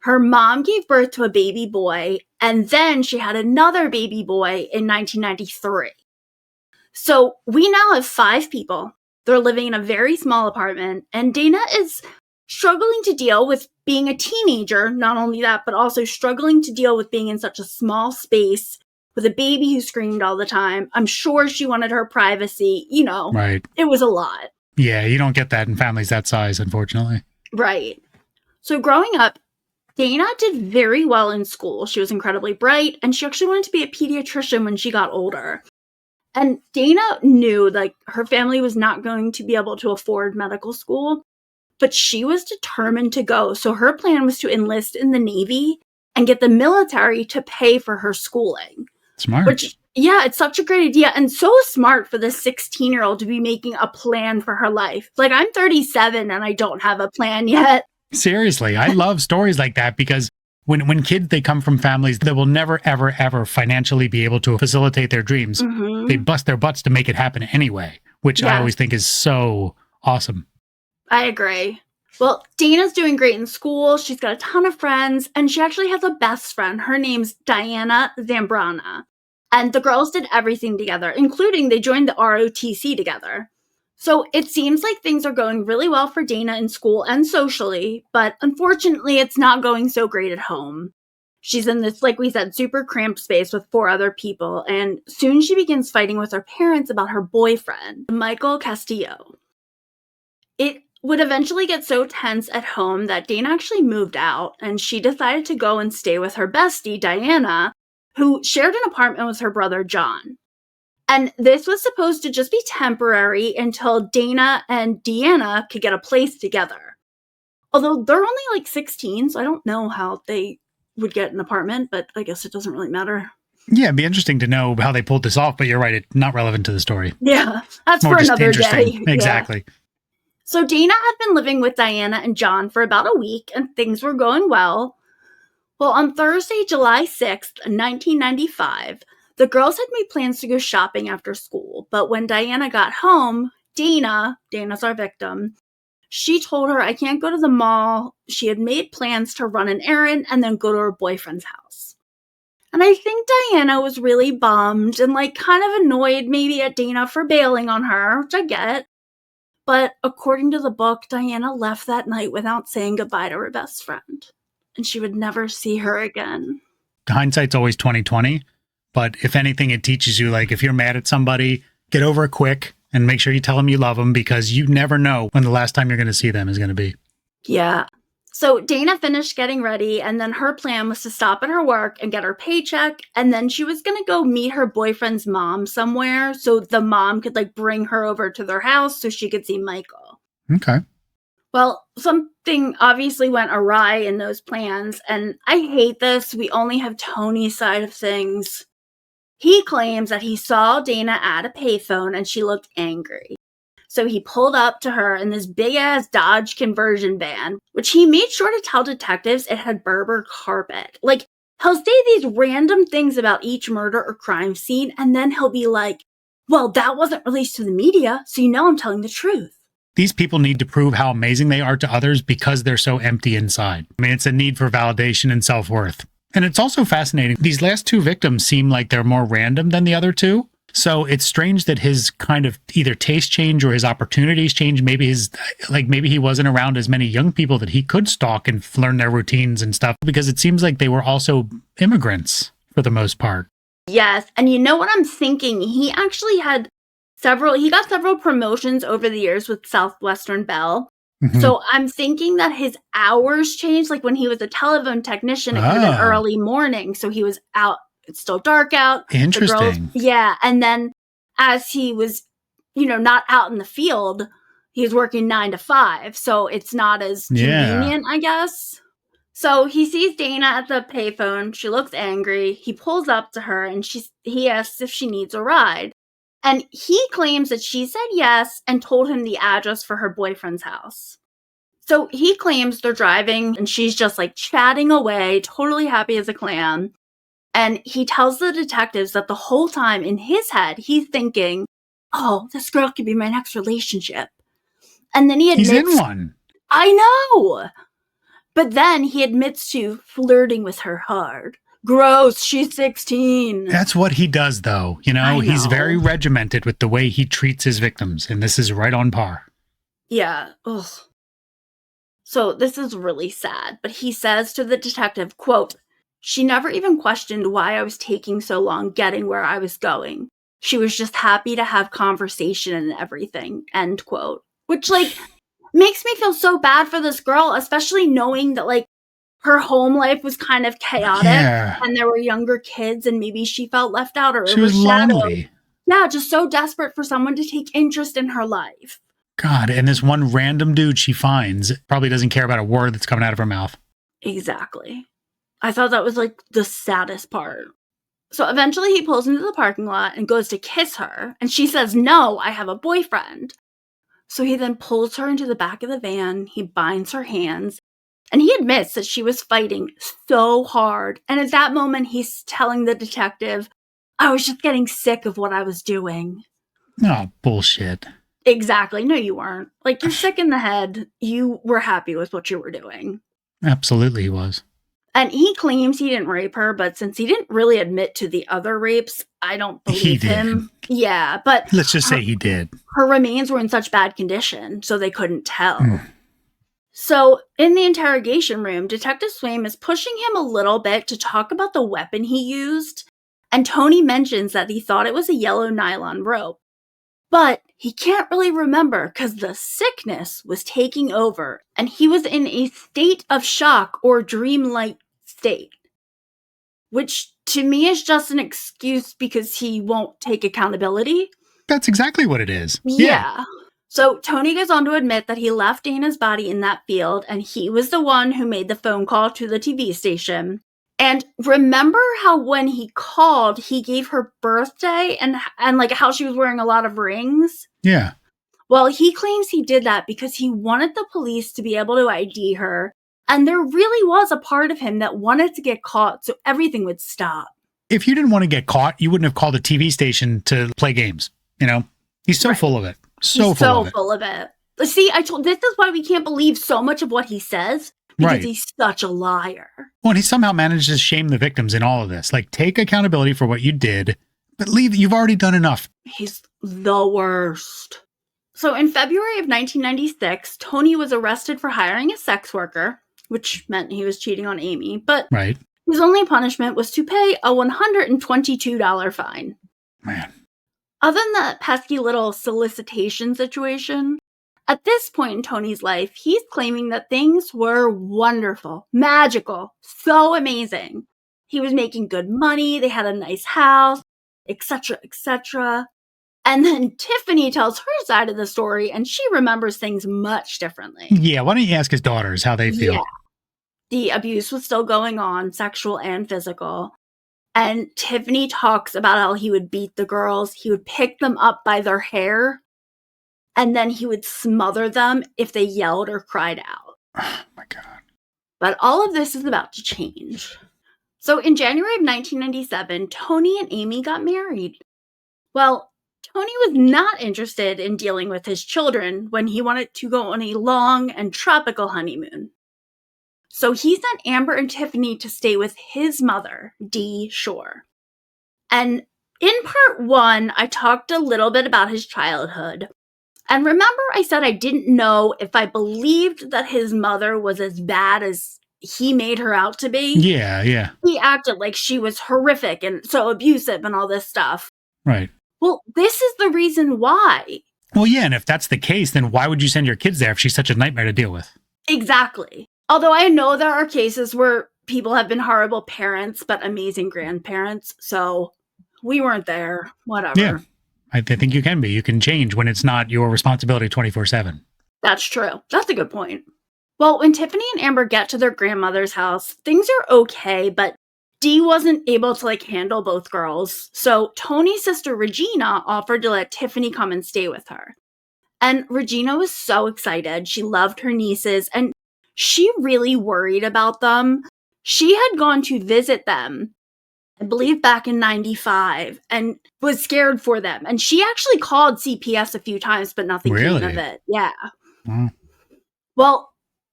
her mom gave birth to a baby boy, and then she had another baby boy in 1993. So we now have 5 people. They're living in a very small apartment, and Dana is struggling to deal with being a teenager, not only that, but also struggling to deal with being in such a small space with a baby who screamed all the time. I'm sure she wanted her privacy.
Right.
It was a lot.
Yeah, you don't get that in families that size, unfortunately.
Right. So growing up, Dana did very well in school. She was incredibly bright, and she actually wanted to be a pediatrician when she got older. And Dana knew, her family was not going to be able to afford medical school, but she was determined to go. So her plan was to enlist in the Navy and get the military to pay for her schooling.
Smart.
Which, yeah, it's such a great idea, and so smart for this 16-year-old to be making a plan for her life. I'm 37 and I don't have a plan yet.
Seriously, I love stories like that because when kids, they come from families that will never, ever, ever financially be able to facilitate their dreams.
Mm-hmm.
They bust their butts to make it happen anyway, which I always think is so awesome.
I agree. Well, Dana's doing great in school. She's got a ton of friends, and she actually has a best friend. Her name's Diana Zambrana. And the girls did everything together, including they joined the ROTC together. So it seems like things are going really well for Dana in school and socially, but unfortunately, it's not going so great at home. She's in this, like we said, super cramped space with 4 other people, and soon she begins fighting with her parents about her boyfriend, Michael Castillo. It would eventually get so tense at home that Dana actually moved out, and she decided to go and stay with her bestie, Diana, who shared an apartment with her brother, John. And this was supposed to just be temporary until Dana and Deanna could get a place together. Although they're only 16, so I don't know how they would get an apartment, but I guess it doesn't really matter.
Yeah, it'd be interesting to know how they pulled this off, but you're right, it's not relevant to the story.
Yeah, that's
More
for
just
another
interesting.
day.
Exactly.
Yeah. So Dana had been living with Diana and John for about a week, and things were going well. Well, on Thursday, July 6th, 1995, the girls had made plans to go shopping after school, but when Diana got home, Dana's our victim, she told her, I can't go to the mall. She had made plans to run an errand and then go to her boyfriend's house. And I think Diana was really bummed and kind of annoyed maybe at Dana for bailing on her, which I get. But according to the book, Diana left that night without saying goodbye to her best friend. And she would never see her again.
Hindsight's always 20/20. But if anything, it teaches you, if you're mad at somebody, get over it quick and make sure you tell them you love them because you never know when the last time you're going to see them is going to be.
Yeah. So Dana finished getting ready, and then her plan was to stop at her work and get her paycheck, and then she was going to go meet her boyfriend's mom somewhere so the mom could bring her over to their house so she could see Michael.
Okay.
Well, something obviously went awry in those plans, and I hate this. We only have Tony's side of things. He claims that he saw Dana at a payphone and she looked angry. So he pulled up to her in this big-ass Dodge conversion van, which he made sure to tell detectives it had Berber carpet. He'll say these random things about each murder or crime scene, and then he'll be like, well, that wasn't released to the media, so I'm telling the truth.
These people need to prove how amazing they are to others because they're so empty inside. I mean, it's a need for validation and self-worth. And it's also fascinating. These last 2 victims seem like they're more random than the other 2. So it's strange that his kind of either taste change or his opportunities change. Maybe maybe he wasn't around as many young people that he could stalk and learn their routines and stuff, because it seems like they were also immigrants for the most part.
Yes. And you know what I'm thinking? He actually got several promotions over the years with Southwestern Bell. Mm-hmm. So I'm thinking that his hours changed. When he was a telephone technician, it could have been early morning. So he was out. It's still dark out.
Interesting.
And then as he was, not out in the field, he was working 9 to 5. So it's not as convenient, I guess. So he sees Dana at the payphone. She looks angry. He pulls up to her and he asks if she needs a ride. And he claims that she said yes and told him the address for her boyfriend's house. So he claims they're driving and she's just like chatting away, totally happy as a clam. And he tells the detectives that the whole time in his head, he's thinking, oh, this girl could be my next relationship. And then he admits...
He's in one.
I know! But then he admits to flirting with her hard. Gross, she's 16.
That's what he does, though. You know, he's very regimented with the way he treats his victims, and this is right on par.
Yeah, ugh. So this is really sad, but he says to the detective, quote, she never even questioned why I was taking so long getting where I was going. She was just happy to have conversation and everything, end quote. Which, like, makes me feel so bad for this girl, especially knowing that, like, her home life was kind of chaotic and there were younger kids and maybe she felt left out or
she was lonely.
Yeah, just so desperate for someone to take interest in her life.
God, and this one random dude she finds probably doesn't care about a word that's coming out of her mouth.
Exactly. I thought that was, like, the saddest part. So eventually he pulls into the parking lot and goes to kiss her, and she says, no, I have a boyfriend. So he then pulls her into the back of the van, he binds her hands, and he admits that she was fighting so hard. And at that moment, he's telling the detective, I was just getting sick of what I was doing.
Oh, bullshit.
Exactly. No, you weren't. Like, you're sick in the head. You were happy with what you were doing.
Absolutely he was.
And he claims he didn't rape her, but since he didn't really admit to the other rapes, I don't believe him. Yeah, but...
let's just say he did.
Her remains were in such bad condition, so they couldn't tell. So, in the interrogation room, Detective Swaim is pushing him a little bit to talk about the weapon he used, and Tony mentions that he thought it was a yellow nylon rope. But he can't really remember because the sickness was taking over, and he was in a state of shock or dreamlike state. Which, to me, is just an excuse because he won't take accountability.
That's exactly what it is.
Yeah. So Tony goes on to admit that he left Dana's body in that field, and he was the one who made the phone call to the TV station. And remember how when he called, he gave her birthday and like how she was wearing a lot of rings?
Yeah.
Well, he claims he did that because he wanted the police to be able to ID her. And there really was a part of him that wanted to get caught so everything would stop.
If you didn't want to get caught, you wouldn't have called a TV station to play games. You know, he's so full of it. He's so full of it.
See, this is why we can't believe so much of what he says, because he's such a liar.
Well, and he somehow managed to shame the victims in all of this. Like, take accountability for what you did, but leave. You've already done enough.
He's the worst. So in February of 1996, Tony was arrested for hiring a sex worker, which meant he was cheating on Amy, but his only punishment was to pay a $122 fine.
Man.
Other than that pesky little solicitation situation, at this point in Tony's life, he's claiming that things were wonderful, magical, so amazing. He was making good money, they had a nice house, etc., etc. And then Tiffany tells her side of the story, and she remembers things much differently.
Yeah, why don't you ask his daughters how they feel?
Yeah. The abuse was still going on, sexual and physical. And Tiffany talks about how he would beat the girls. He would pick them up by their hair. And then he would smother them if they yelled or cried out.
Oh, my God.
But all of this is about to change. So in January of 1997, Tony and Amy got married. Well, Tony was not interested in dealing with his children when he wanted to go on a long and tropical honeymoon. So he sent Amber and Tiffany to stay with his mother, Dee Shore. And in part 1, I talked a little bit about his childhood. And remember I said I didn't know if I believed that his mother was as bad as he made her out to be.
Yeah, yeah.
He acted like she was horrific and so abusive and all this stuff.
Right.
Well, this is the reason why.
Well, yeah, and if that's the case, then why would you send your kids there if she's such a nightmare to deal with?
Exactly. Although I know there are cases where people have been horrible parents, but amazing grandparents. So we weren't there. Whatever.
Yeah, I think you can be. You can change when it's not your responsibility 24/7.
That's true. That's a good point. Well, when Tiffany and Amber get to their grandmother's house, things are okay, but Dee wasn't able to handle both girls. So Tony's sister Regina offered to let Tiffany come and stay with her. And Regina was so excited. She loved her nieces and she really worried about them. She had gone to visit them, I believe back in 95, and was scared for them. And she actually called CPS a few times, but nothing came of it. Yeah.
Mm.
Well,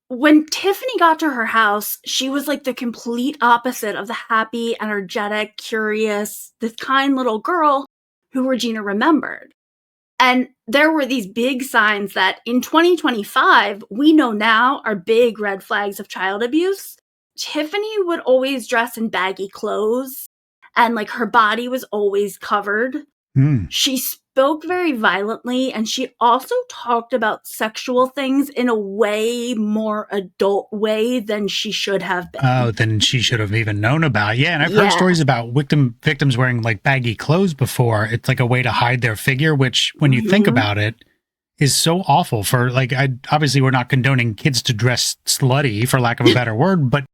when Tiffany got to her house, she was like the complete opposite of the happy, energetic, curious, this kind little girl who Regina remembered. And there were these big signs that in 2025, we know now are big red flags of child abuse. Tiffany would always dress in baggy clothes and her body was always covered.
Mm.
She spoke very violently and she also talked about sexual things in a way more adult way than she should have been.
Oh, then she should have even known about. Yeah, and I've heard stories about victims wearing baggy clothes before. It's a way to hide their figure, which when you think about it is so awful for obviously we're not condoning kids to dress slutty for lack of a better word, but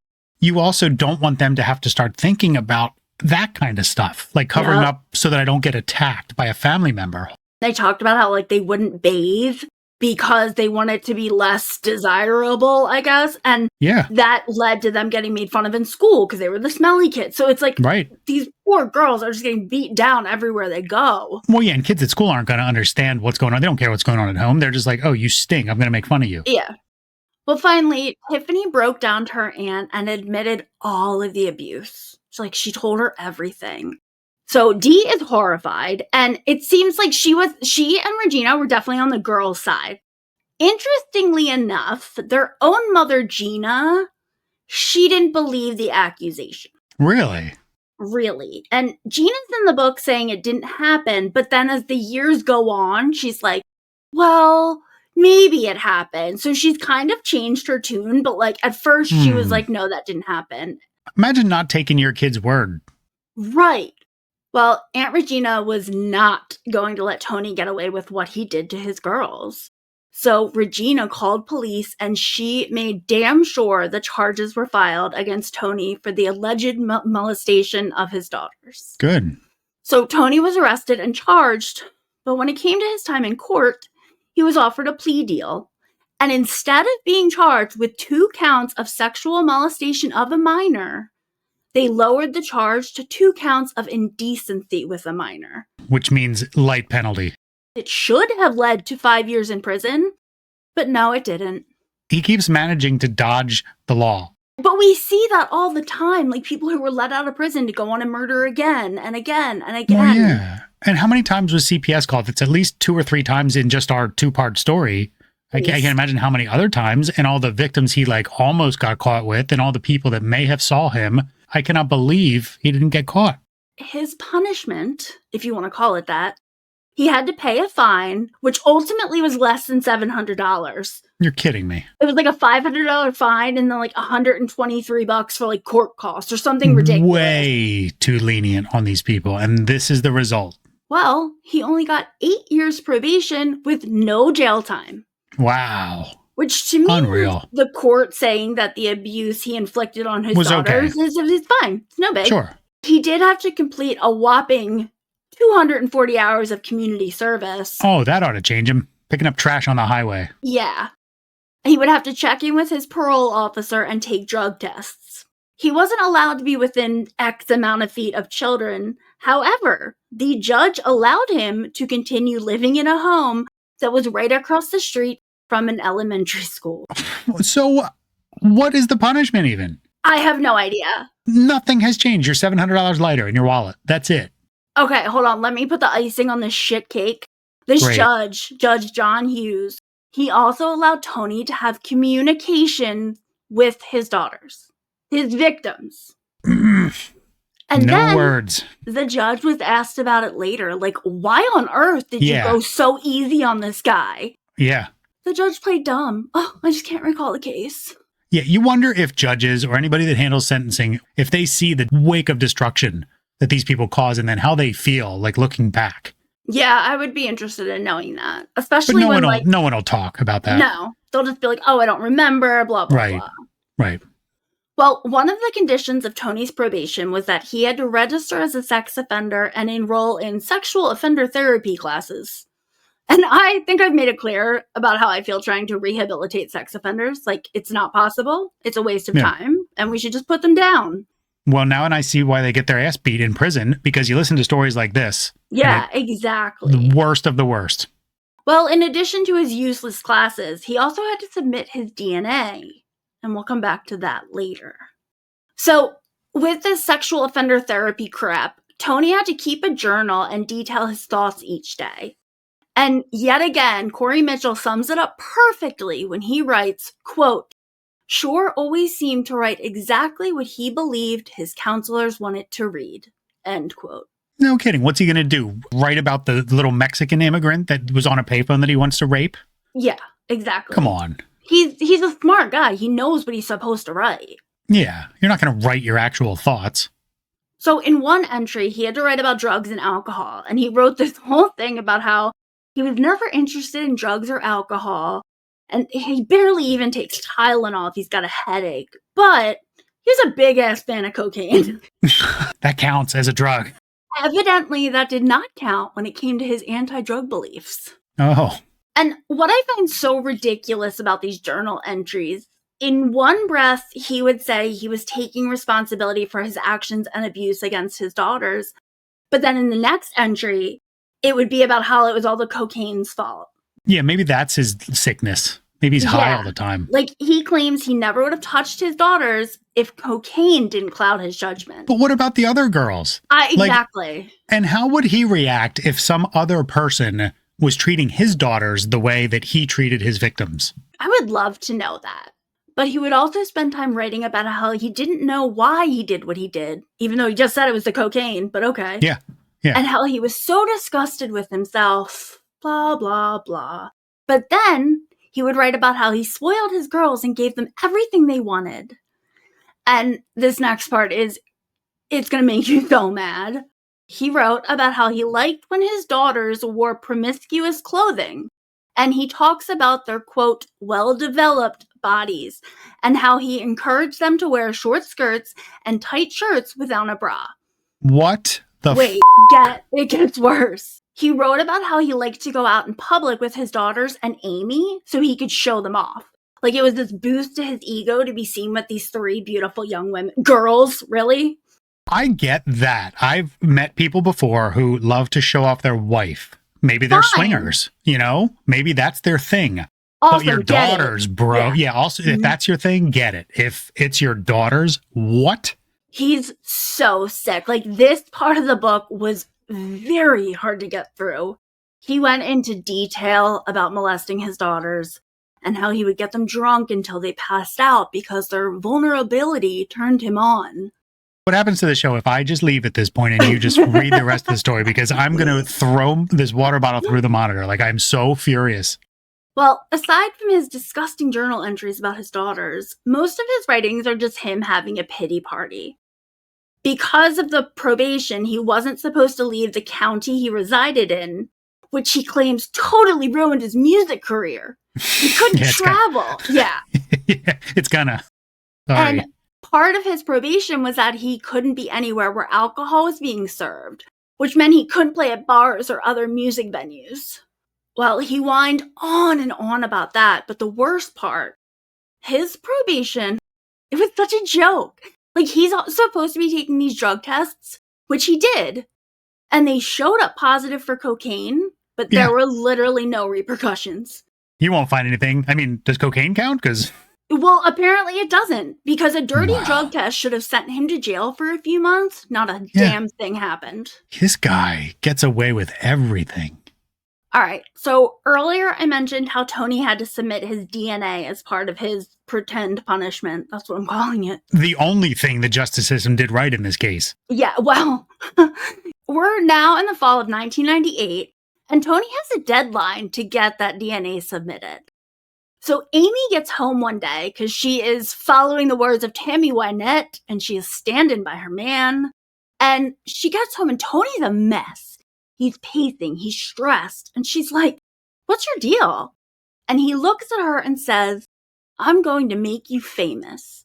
you also don't want them to have to start thinking about that kind of stuff, covering up so that I don't get attacked by a family member.
They talked about how they wouldn't bathe because they wanted to be less desirable, I guess. And that led to them getting made fun of in school because they were the smelly kids. So it's these poor girls are just getting beat down everywhere they go.
Well, yeah, and kids at school aren't going to understand what's going on. They don't care what's going on at home. They're just oh, you stink. I'm going to make fun of you.
Yeah. Well, finally, Tiffany broke down to her aunt and admitted all of the abuse. She told her everything. So Dee is horrified, and it seems like she and Regina were definitely on the girls' side. Interestingly enough, their own mother, Gina, she didn't believe the accusation.
Really?
Really. And Gina's in the book saying it didn't happen, but then as the years go on, she's like, well, maybe it happened. So she's kind of changed her tune, but at first she was no, that didn't happen.
Imagine not taking your kid's word.
Right. Well, Aunt Regina was not going to let Tony get away with what he did to his girls. So Regina called police and she made damn sure the charges were filed against Tony for the alleged molestation of his daughters.
Good.
So Tony was arrested and charged, but when it came to his time in court, he was offered a plea deal. And instead of being charged with 2 counts of sexual molestation of a minor, they lowered the charge to 2 counts of indecency with a minor.
Which means light penalty.
It should have led to 5 years in prison, but no, it didn't.
He keeps managing to dodge the law.
But we see that all the time, people who were let out of prison to go on and murder again and again and again.
Well, yeah. And how many times was CPS called? It's at least 2 or 3 times in just our 2-part story. I can't imagine how many other times, and all the victims he almost got caught with and all the people that may have saw him. I cannot believe he didn't get caught.
His punishment, if you want to call it that, he had to pay a fine, which ultimately was less than $700.
You're kidding me.
It was a $500 fine and then $123 for court costs or something ridiculous.
Way too lenient on these people, and this is the result.
Well, he only got 8 years probation with no jail time.
Wow.
Which to me,
unreal.
The court saying that the abuse he inflicted on his daughters is fine. It's no big.
Sure.
He did have to complete a whopping 240 hours of community service.
Oh, that ought to change him. Picking up trash on the highway.
Yeah. He would have to check in with his parole officer and take drug tests. He wasn't allowed to be within X amount of feet of children. However, the judge allowed him to continue living in a home that was right across the street from an elementary school.
So what is the punishment even?
I have no idea.
Nothing has changed. You're $700 lighter in your wallet. That's it.
Okay, hold on. Let me put the icing on this shit cake. This judge, Judge John Hughes, he also allowed Tony to have communication with his daughters, his victims. And
no
then
words.
The judge was asked about it later. Why on earth did you go so easy on this guy?
Yeah.
The judge played dumb. Oh, I just can't recall the case.
Yeah, you wonder if judges or anybody that handles sentencing, if they see the wake of destruction that these people cause and then how they feel looking back.
Yeah, I would be interested in knowing that.
But
Especially when,
no one will talk about that.
no, they'll just be like, oh, I don't remember, blah, blah,
Right.
blah.
Right.
Well, one of the conditions of Tony's probation was that he had to register as a sex offender and enroll in sexual offender therapy classes. And I think I've made it clear about how I feel trying to rehabilitate sex offenders. Like, it's not possible. It's a waste of time, and we should just put them down.
Well, now and I see why they get their ass beat in prison, because you listen to stories like this.
Yeah, exactly.
The worst of the worst.
Well, in addition to his useless classes, he also had to submit his DNA. And we'll come back to that later. So, with this sexual offender therapy crap, Tony had to keep a journal and detail his thoughts each day. And yet again, Corey Mitchell sums it up perfectly when he writes, quote, Shore always seemed to write exactly what he believed his counselors wanted to read, end quote.
No kidding. What's he going to do? Write about the little Mexican immigrant that was on a payphone that he wants to rape?
Yeah, exactly.
Come on.
He's a smart guy. He knows what he's supposed to write.
Yeah, you're not going to write your actual thoughts.
So in one entry, he had to write about drugs and alcohol, and he wrote this whole thing about how he was never interested in drugs or alcohol, and he barely even takes Tylenol if he's got a headache, but he's a big-ass fan of cocaine.
That counts as a drug.
Evidently, that did not count when it came to his anti-drug beliefs.
Oh.
And what I find so ridiculous about these journal entries, in one breath, he would say he was taking responsibility for his actions and abuse against his daughters, but then in the next entry, it would be about how it was all the cocaine's fault.
Yeah, maybe that's his sickness. Maybe he's high all the time.
Like, he claims he never would have touched his daughters if cocaine didn't cloud his judgment.
But what about the other girls?
Exactly.
And how would he react if some other person was treating his daughters the way that he treated his victims?
I would love to know that. But he would also spend time writing about how he didn't know why he did what he did, even though he just said it was the cocaine, but okay.
Yeah.
And how he was so disgusted with himself, blah, blah, blah. But then he would write about how he spoiled his girls and gave them everything they wanted. And this next part it's going to make you so mad. He wrote about how he liked when his daughters wore promiscuous clothing. And he talks about their, quote, well-developed bodies and how he encouraged them to wear short skirts and tight shirts without a bra.
What the
it gets worse. He wrote about how he liked to go out in public with his daughters and Amy so he could show them off. Like, it was this boost to his ego to be seen with these three beautiful young women. Girls, really?
I get that. I've met people before who love to show off their wife. Maybe they're swingers, you know? Maybe that's their thing.
Also,
but your daughters, bro. Yeah, also, if that's your thing, get it. If it's your daughters, what?
He's so sick. Like, this part of the book was very hard to get through. He went into detail about molesting his daughters and how he would get them drunk until they passed out because their vulnerability turned him on.
What happens to the show if I just leave at this point and you just read the rest of the story? Because I'm going to throw this water bottle through the monitor. Like, I'm so furious.
Well, aside from his disgusting journal entries about his daughters, most of his writings are just him having a pity party. Because of the probation, he wasn't supposed to leave the county he resided in, which he claims totally ruined his music career. He couldn't travel. Yeah,
it's gonna. Sorry.
And part of his probation was that he couldn't be anywhere where alcohol was being served, which meant he couldn't play at bars or other music venues. Well, he whined on and on about that, but the worst part, his probation, it was such a joke. Like, he's supposed to be taking these drug tests, which he did, and they showed up positive for cocaine, but there were literally no repercussions.
You won't find anything. I mean, does cocaine count?
Well, apparently it doesn't, because a dirty drug test should have sent him to jail for a few months. Not a damn thing happened.
This guy gets away with everything.
All right, so earlier I mentioned how Tony had to submit his DNA as part of his pretend punishment. That's what I'm calling it.
The only thing the justice system did right in this case.
Yeah, well, we're now in the fall of 1998, and Tony has a deadline to get that DNA submitted. So Amy gets home one day because she is following the words of Tammy Wynette, and she is standing by her man. And she gets home, and Tony's a mess. He's pacing, he's stressed. And she's like, "What's your deal?" And he looks at her and says, "I'm going to make you famous."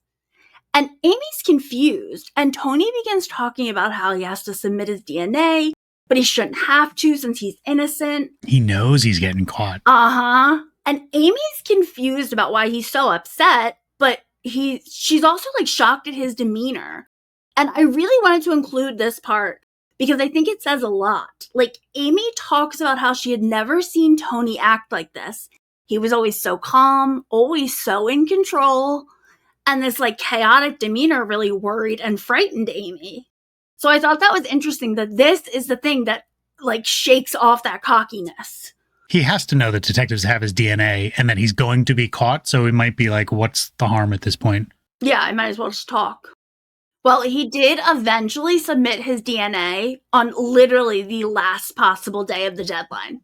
And Amy's confused, and Tony begins talking about how he has to submit his DNA, but he shouldn't have to since he's innocent.
He knows he's getting caught.
Uh-huh. And Amy's confused about why he's so upset, but she's also like shocked at his demeanor. And I really wanted to include this part because I think it says a lot. Like, Amy talks about how she had never seen Tony act like this. He was always so calm, always so in control, and this like chaotic demeanor really worried and frightened Amy. So I thought that was interesting that this is the thing that like shakes off that cockiness.
He has to know that detectives have his DNA and that he's going to be caught, so it might be like, what's the harm at this point?
Yeah, I might as well just talk. Well, he did eventually submit his DNA on literally the last possible day of the deadline.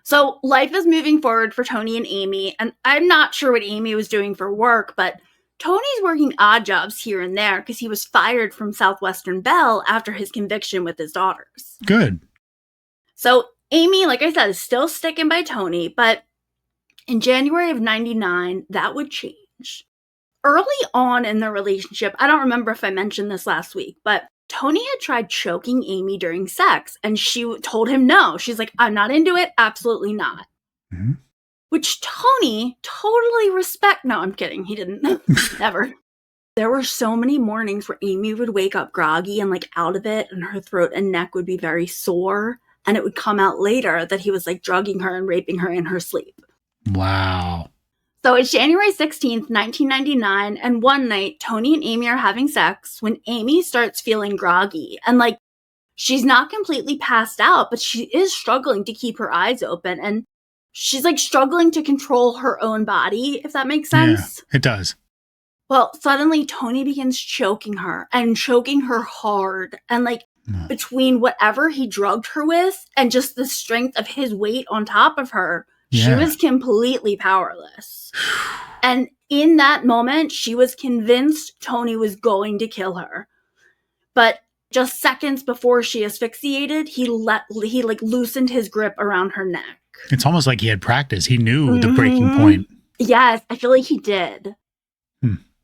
So life is moving forward for Tony and Amy, and I'm not sure what Amy was doing for work, but Tony's working odd jobs here and there because he was fired from Southwestern Bell after his conviction with his daughters.
Good.
So Amy, like I said, is still sticking by Tony, but in January of 99, that would change. Early on in their relationship, I don't remember if I mentioned this last week, but Tony had tried choking Amy during sex, and she told him no. She's like, "I'm not into it. Absolutely not."
Mm-hmm.
Which Tony totally No, I'm kidding. He didn't. Never. There were so many mornings where Amy would wake up groggy and like out of it, and her throat and neck would be very sore. And it would come out later that he was like drugging her and raping her in her sleep.
Wow.
So it's January 16th, 1999, and one night, Tony and Amy are having sex when Amy starts feeling groggy. And like, she's not completely passed out, but she is struggling to keep her eyes open. And she's like struggling to control her own body, if that makes sense.
Yeah, it does.
Well, suddenly Tony begins choking her and choking her hard. And like, between whatever he drugged her with and just the strength of his weight on top of her, she was completely powerless. And in that moment, she was convinced Tony was going to kill her. But just seconds before she asphyxiated, he like loosened his grip around her neck.
It's almost like he had practice. He knew the breaking point.
Yes, I feel like he did.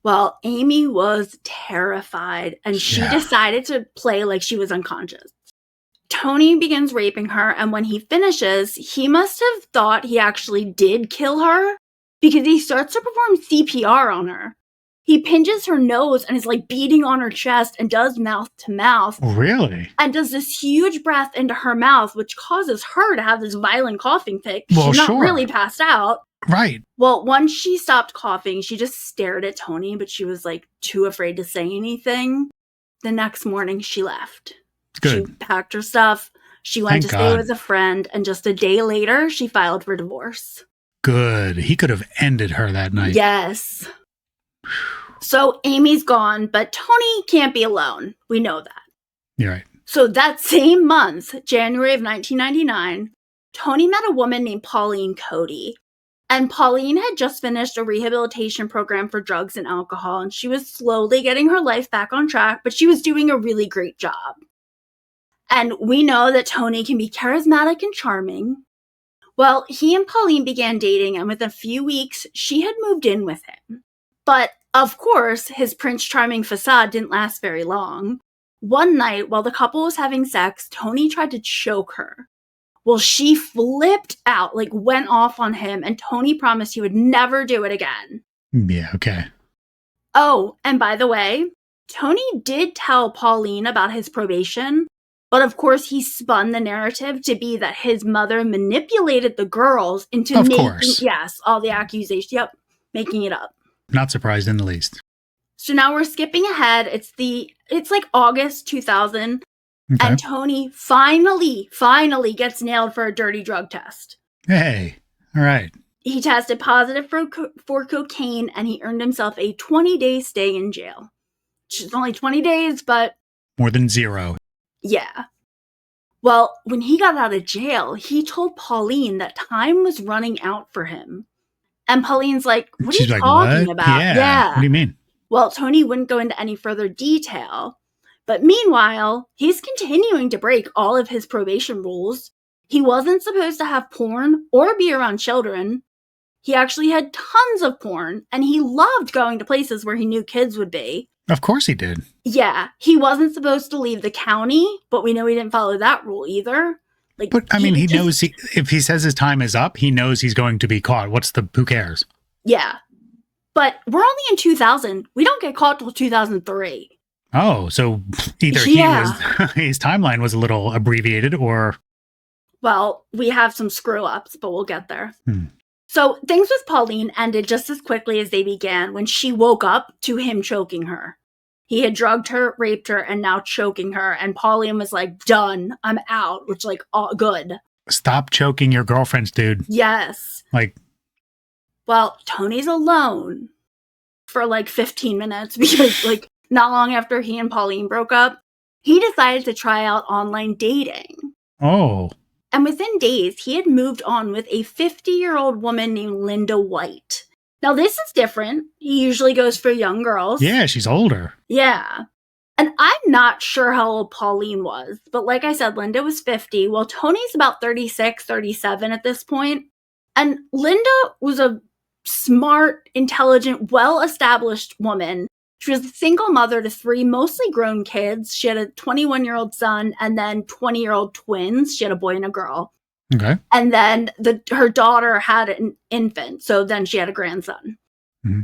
Well, Amy was terrified, and she decided to play like she was unconscious. Tony begins raping her, and when he finishes, he must have thought he actually did kill her because he starts to perform CPR on her. He pinches her nose and is like beating on her chest and does mouth to mouth.
Really?
And does this huge breath into her mouth, which causes her to have this violent coughing fit.
Well,
she's not really passed out.
Right.
Well, once she stopped coughing, she just stared at Tony, but she was like too afraid to say anything. The next morning, she left.
Good.
She packed her stuff. She went to stay with a friend, and just a day later, she filed for divorce.
Good. He could have ended her that night.
Yes. So Amy's gone, but Tony can't be alone. We know that.
You're right.
So that same month, January of 1999, Tony met a woman named Pauline Cody. And Pauline had just finished a rehabilitation program for drugs and alcohol, and she was slowly getting her life back on track, but she was doing a really great job. And we know that Tony can be charismatic and charming. Well, he and Pauline began dating, and within a few weeks, she had moved in with him. But, of course, his Prince Charming facade didn't last very long. One night, while the couple was having sex, Tony tried to choke her. Well, she flipped out, like went off on him, and Tony promised he would never do it again.
Yeah, okay.
Oh, and by the way, Tony did tell Pauline about his probation, but of course he spun the narrative to be that his mother manipulated the girls into all the accusations. Yep, making it up.
Not surprised in the least.
So now we're skipping ahead. It's like August 2000. Okay. And Tony finally gets nailed for a dirty drug test.
Hey, all right.
He tested positive for cocaine, and he earned himself a 20-day stay in jail. Which is only 20 days, but...
more than zero.
Yeah. Well, when he got out of jail, he told Pauline that time was running out for him. And Pauline's like, what are you talking about?
Yeah. What do you mean?
Well, Tony wouldn't go into any further detail. But meanwhile, he's continuing to break all of his probation rules. He wasn't supposed to have porn or be around children. He actually had tons of porn, and he loved going to places where he knew kids would be.
Of course he did.
Yeah, he wasn't supposed to leave the county, but we know he didn't follow that rule either. Like,
But, I mean, he knows if he says his time is up, he knows he's going to be caught. Who cares?
Yeah. But we're only in 2000. We don't get caught till 2003.
Oh, so either his timeline was a little abbreviated or...
Well, we have some screw-ups, but we'll get there. So things with Pauline ended just as quickly as they began when she woke up to him choking her. He had drugged her, raped her, and now choking her. And Pauline was like, done, I'm out, which like, all good.
Stop choking your girlfriends, dude.
Yes.
Like...
Well, Tony's alone for like 15 minutes because like not long after he and Pauline broke up, he decided to try out online dating.
Oh.
And within days, he had moved on with a 50-year-old woman named Linda White. Now, this is different. He usually goes for young girls.
Yeah, she's older.
Yeah. And I'm not sure how old Pauline was, but like I said, Linda was 50. Well, Tony's about 36, 37 at this point. And Linda was a smart, intelligent, well-established woman. She was a single mother to 3 mostly grown kids. She had a 21-year-old son and then 20-year-old twins. She had a boy and a girl.
Okay.
And then her daughter had an infant, so then she had a grandson.
Mm-hmm.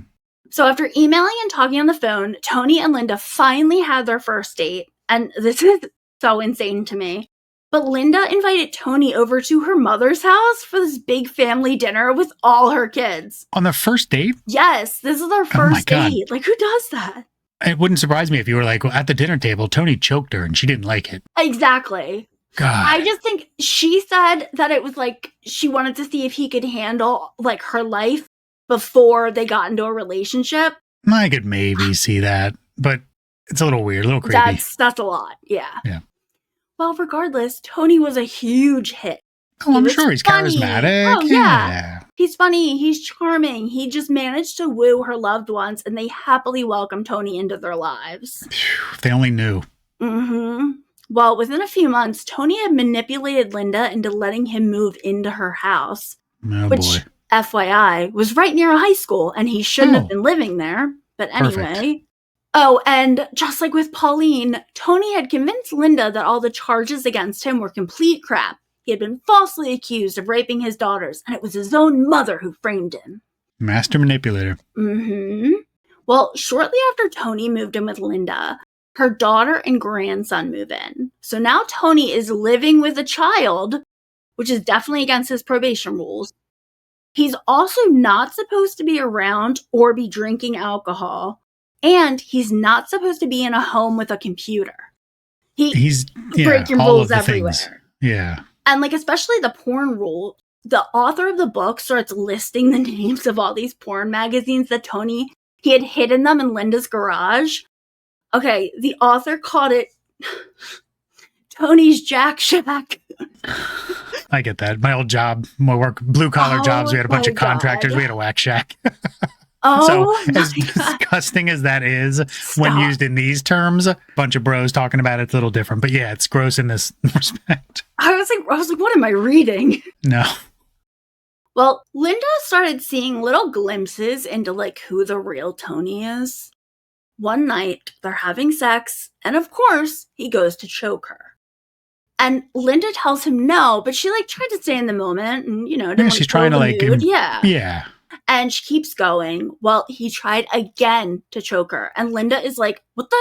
So after emailing and talking on the phone, Tony and Linda finally had their first date. And this is so insane to me. But Linda invited Tony over to her mother's house for this big family dinner with all her kids.
On their first date?
Yes, this is their first date. Like, who does that?
It wouldn't surprise me if you were like, well, at the dinner table, Tony choked her and she didn't like it.
Exactly.
God.
I just think she said that it was like she wanted to see if he could handle like her life before they got into a relationship.
I could maybe see that, but it's a little weird, a little creepy.
That's a lot. Yeah.
Yeah.
Well, regardless, Tony was a huge hit.
Oh, I'm sure he's charismatic.
Oh, yeah. He's funny. He's charming. He just managed to woo her loved ones, and they happily welcomed Tony into their lives.
If they only knew.
Mm-hmm. Well, within a few months, Tony had manipulated Linda into letting him move into her house.
Oh,
which,
boy.
FYI, was right near a high school, and he shouldn't have been living there. But anyway...
Perfect.
Oh, and just like with Pauline, Tony had convinced Linda that all the charges against him were complete crap. He had been falsely accused of raping his daughters, and it was his own mother who framed him.
Master manipulator.
Mm-hmm. Well, shortly after Tony moved in with Linda, her daughter and grandson move in. So now Tony is living with a child, which is definitely against his probation rules. He's also not supposed to be around or be drinking alcohol. And he's not supposed to be in a home with a computer. He's breaking rules everywhere.
Things. Yeah.
And like, especially the porn rule, the author of the book starts listing the names of all these porn magazines that he had hidden them in Linda's garage. Okay, the author called it Tony's Jack Shack.
I get that. My old job, my work, blue collar jobs, we had a bunch of contractors. We had a whack shack.
Oh,
so as disgusting as that is, when used in these terms, a bunch of bros talking about it's a little different. But yeah, it's gross in this respect.
I was like, what am I reading?
No.
Well, Linda started seeing little glimpses into like who the real Tony is. One night, they're having sex, and of course, he goes to choke her. And Linda tells him no, but she like tried to stay in the moment and,
she's trying to like,
yeah. And she keeps going. Well, he tried again to choke her. And Linda is like, what the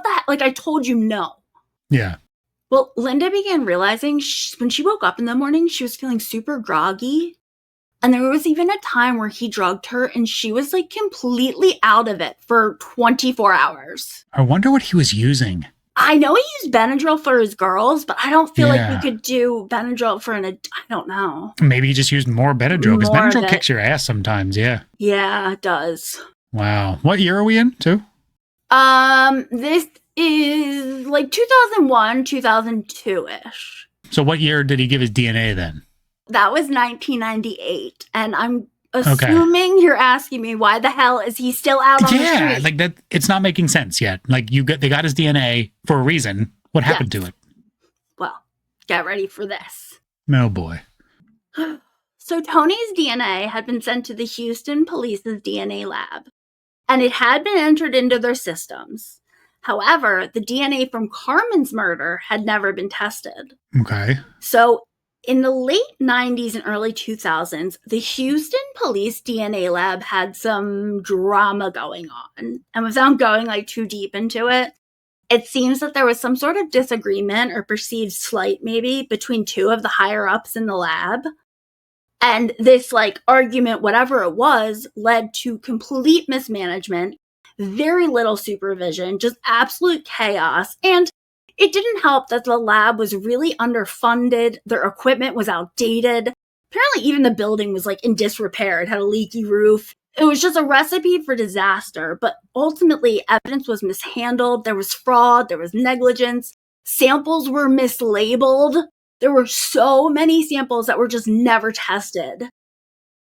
heck? Like, I told you no.
Yeah.
Well, Linda began realizing when she woke up in the morning, she was feeling super groggy. And there was even a time where he drugged her and she was like completely out of it for 24 hours.
I wonder what he was using.
I know he used Benadryl for his girls, but I don't feel like you could do Benadryl for I don't know.
Maybe he just used more Benadryl, because Benadryl kicks your ass sometimes, yeah.
Yeah, it does.
Wow. What year are we in, too?
This is like 2001, 2002-ish.
So what year did he give his DNA then?
That was 1998, and I'm assuming you're asking me why the hell is he still out on the street?
Yeah, like that. It's not making sense yet. Like they got his DNA for a reason. What happened to it?
Well, get ready for this.
Oh boy.
So Tony's DNA had been sent to the Houston Police's DNA lab, and it had been entered into their systems. However, the DNA from Carmen's murder had never been tested.
Okay.
So in the late 90s and early 2000s, the Houston Police DNA lab had some drama going on. And without going too deep into it, it seems that there was some sort of disagreement or perceived slight maybe between two of the higher ups in the lab. And this argument, whatever it was, led to complete mismanagement, very little supervision, just absolute chaos. And it didn't help that the lab was really underfunded. Their equipment was outdated. Apparently even the building was in disrepair. It had a leaky roof. It was just a recipe for disaster. But ultimately, evidence was mishandled. There was fraud. There was negligence. Samples were mislabeled. There were so many samples that were just never tested.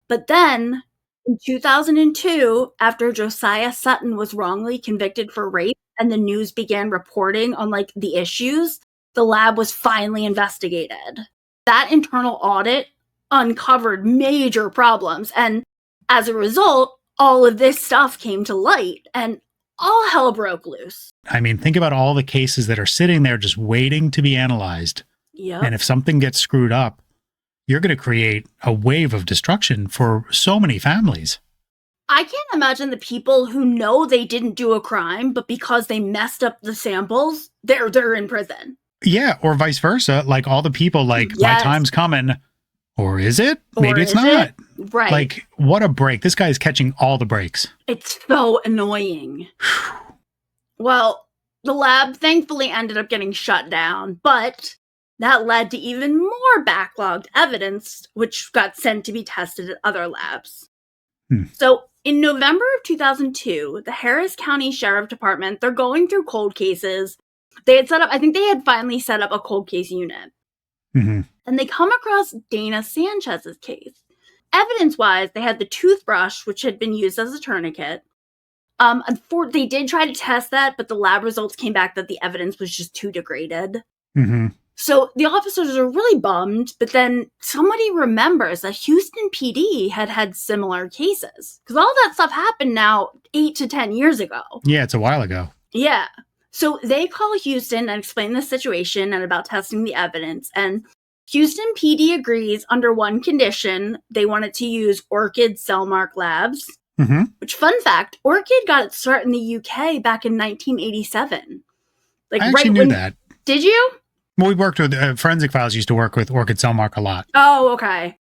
But then, in 2002, after Josiah Sutton was wrongly convicted for rape and the news began reporting on the issues, the lab was finally investigated. That internal audit uncovered major problems, and as a result, all of this stuff came to light, and all hell broke loose.
I mean, think about all the cases that are sitting there just waiting to be analyzed.
Yep.
And if something gets screwed up, you're going to create a wave of destruction for so many families.
I can't imagine the people who know they didn't do a crime, but because they messed up the samples, they're in prison.
Yeah, or vice versa. All the people my time's coming. Or is it? Maybe it's not.
Right.
What a break. This guy is catching all the breaks.
It's so annoying. Well, the lab thankfully ended up getting shut down, but that led to even more backlogged evidence, which got sent to be tested at other labs. So in November of 2002, the Harris County Sheriff Department, they're going through cold cases. They had finally set up a cold case unit.
Mm-hmm.
And they come across Dana Sanchez's case. Evidence-wise, they had the toothbrush, which had been used as a tourniquet. They did try to test that, but the lab results came back that the evidence was just too degraded.
Mm-hmm.
So the officers are really bummed, but then somebody remembers that Houston PD had similar cases. Because all that stuff happened now 8 to 10 years ago.
Yeah, it's a while ago.
Yeah. So they call Houston and explain the situation and about testing the evidence. And Houston PD agrees under one condition. They wanted to use Orchid Cellmark Labs.
Mm-hmm.
Which, fun fact, Orchid got its start in the UK back in 1987.
I actually knew that.
Did you?
Well, we worked with Forensic Files used to work with Orchid Cellmark a lot.
Oh, okay.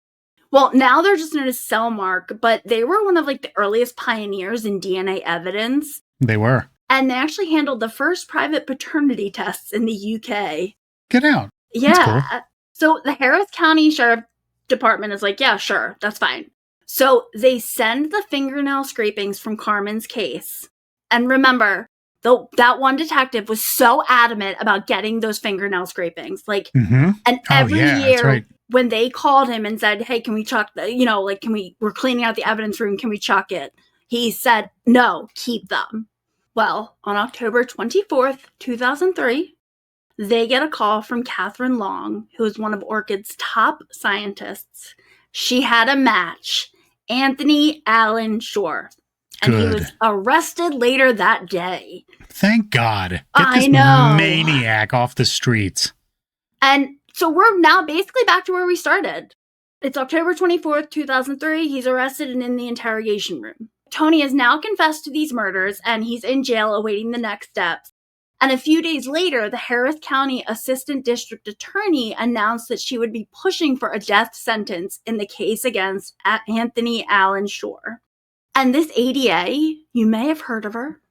Well, now they're just known as Cellmark, but they were one of the earliest pioneers in DNA evidence.
They were.
And they actually handled the first private paternity tests in the UK.
Get out.
Yeah. Cool. So the Harris County Sheriff Department is yeah, sure, that's fine. So they send the fingernail scrapings from Carmen's case. And remember, that one detective was so adamant about getting those fingernail scrapings.
Mm-hmm.
And every year
right.
when they called him and said, hey, can we chuck we're cleaning out the evidence room, can we chuck it? He said, no, keep them. Well, on October 24th, 2003, they get a call from Catherine Long, who is one of Orchid's top scientists. She had a match, Anthony Allen Shore. And
Good.
He was arrested later that day.
Thank God. Get this maniac off the streets.
And so we're now basically back to where we started. It's October 24th, 2003. He's arrested and in the interrogation room. Tony has now confessed to these murders, and he's in jail awaiting the next steps. And a few days later, the Harris County Assistant District Attorney announced that she would be pushing for a death sentence in the case against Anthony Allen Shore. And this ADA, you may have heard of her,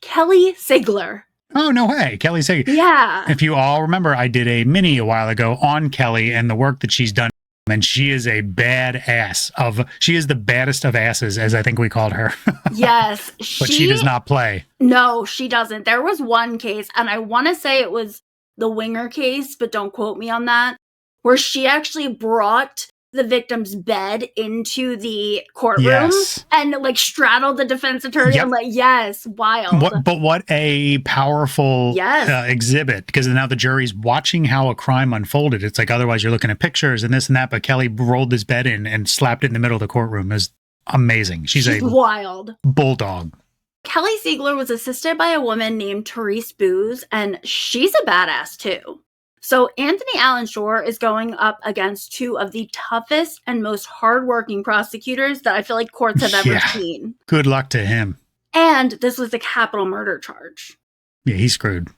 Kelly Sigler.
Oh, no way. Kelly Sigler.
Yeah.
If you all remember, I did a mini a while ago on Kelly and the work that she's done. And she is a badass she is the baddest of asses, as I think we called her.
Yes.
But she does not play.
No, she doesn't. There was one case, and I want to say it was the Winger case, but don't quote me on that, where she actually brought the victim's bed into the courtroom
Yes.
and like straddled the defense attorney.
Yep.
I'm like, yes, wild.
But what a powerful
Yes.
exhibit, because now the jury's watching how a crime unfolded. It's like, otherwise you're looking at pictures and this and that, but Kelly rolled his bed in and slapped it in the middle of the courtroom. It was amazing. She's a
wild
bulldog.
Kelly Ziegler was assisted by a woman named Therese Booz, and she's a badass too. So Anthony Allen Shore is going up against two of the toughest and most hardworking prosecutors that I feel like courts have ever seen.
Good luck to him.
And this was a capital murder charge.
Yeah, he's screwed.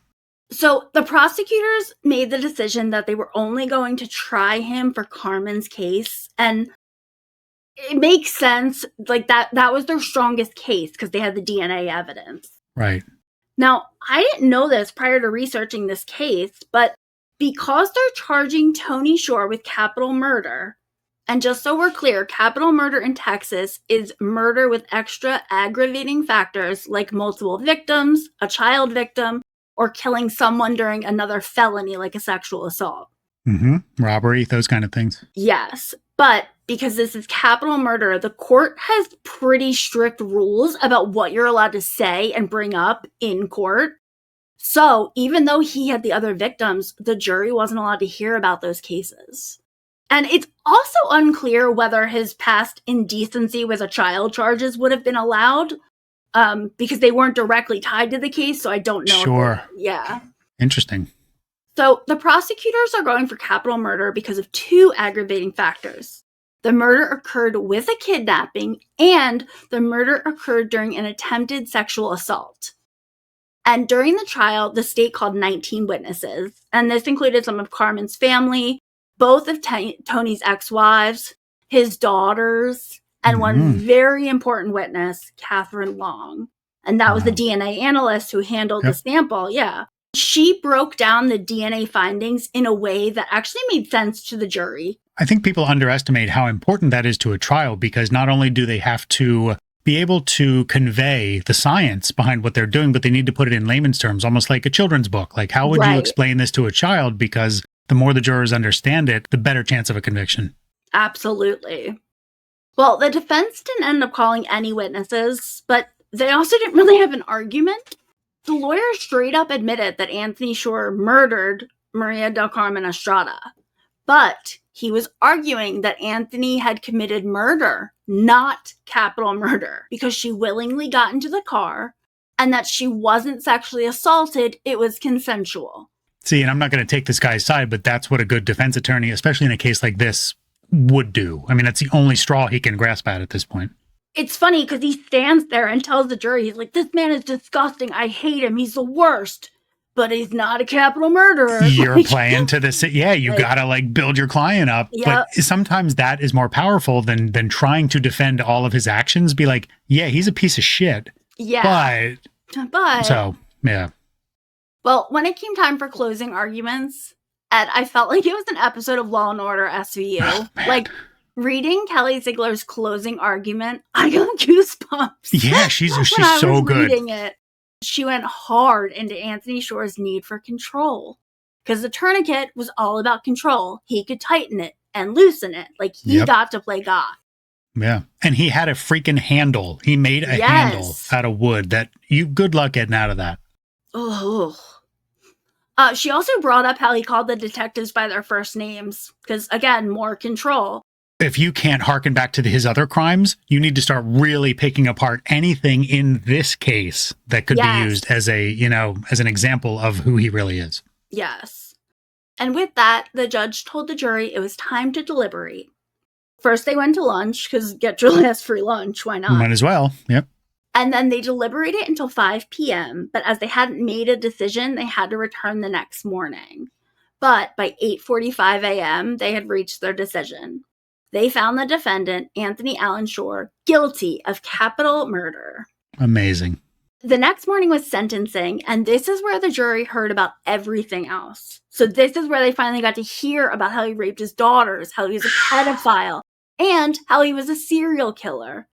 So the prosecutors made the decision that they were only going to try him for Carmen's case. And it makes sense. Like that was their strongest case because they had the DNA evidence.
Right.
Now, I didn't know this prior to researching this case, but because they're charging Tony Shore with capital murder, and just so we're clear, capital murder in Texas is murder with extra aggravating factors like multiple victims, a child victim, or killing someone during another felony like a sexual assault.
Mm-hmm. Robbery, those kind of things.
Yes, but because this is capital murder, the court has pretty strict rules about what you're allowed to say and bring up in court. So even though he had the other victims, the jury wasn't allowed to hear about those cases. And it's also unclear whether his past indecency with a child charges would have been allowed because they weren't directly tied to the case. So I don't know.
Sure.
Yeah.
Interesting.
So the prosecutors are going for capital murder because of two aggravating factors. The murder occurred with a kidnapping and the murder occurred during an attempted sexual assault. And during the trial, the state called 19 witnesses, and this included some of Carmen's family, both of Tony's ex-wives, his daughters, and one very important witness, Catherine Long. And that was the DNA analyst who handled the sample. Yeah. She broke down the DNA findings in a way that actually made sense to the jury.
I think people underestimate how important that is to a trial, because not only do they have to be able to convey the science behind what they're doing, but they need to put it in layman's terms, almost like a children's book. Like, how would you explain this to a child? Because the more the jurors understand it, the better chance of a conviction.
Absolutely. Well, the defense didn't end up calling any witnesses, but they also didn't really have an argument. The lawyer straight up admitted that Anthony Shore murdered Maria del Carmen Estrada, but he was arguing that Anthony had committed murder, not capital murder, because she willingly got into the car and that she wasn't sexually assaulted. It was consensual.
See, and I'm not going to take this guy's side, but that's what a good defense attorney, especially in a case like this, would do. I mean, that's the only straw he can grasp at this point.
It's funny because he stands there and tells the jury, he's like, this man is disgusting. I hate him. He's the worst. But he's not a capital murderer.
You're playing to this. Yeah, you got to build your client up.
Yep.
But sometimes that is more powerful than trying to defend all of his actions. Be like, yeah, he's a piece of shit.
Yeah. But.
So, yeah.
Well, when it came time for closing arguments, Ed, I felt like it was an episode of Law & Order SVU. Oh, reading Kelly Ziegler's closing argument, I got goosebumps.
Yeah, she's so good.
Reading it. She went hard into Anthony Shore's need for control. Because the tourniquet was all about control. He could tighten it and loosen it. He got to play God.
Yeah. And he had a freaking handle. He made a handle out of wood that good luck getting out of that.
Oh. She also brought up how he called the detectives by their first names. Because, again, more control.
If you can't harken back to his other crimes, you need to start really picking apart anything in this case that could be used as as an example of who he really is.
Yes. And with that, the judge told the jury it was time to deliberate. First, they went to lunch, because get your last free lunch, why not?
Might as well, yep.
And then they deliberated until 5 p.m., but as they hadn't made a decision, they had to return the next morning. But by 8:45 a.m., they had reached their decision. They found the defendant, Anthony Allen Shore, guilty of capital murder.
Amazing.
The next morning was sentencing, and this is where the jury heard about everything else. So this is where they finally got to hear about how he raped his daughters, how he was a pedophile, and how he was a serial killer.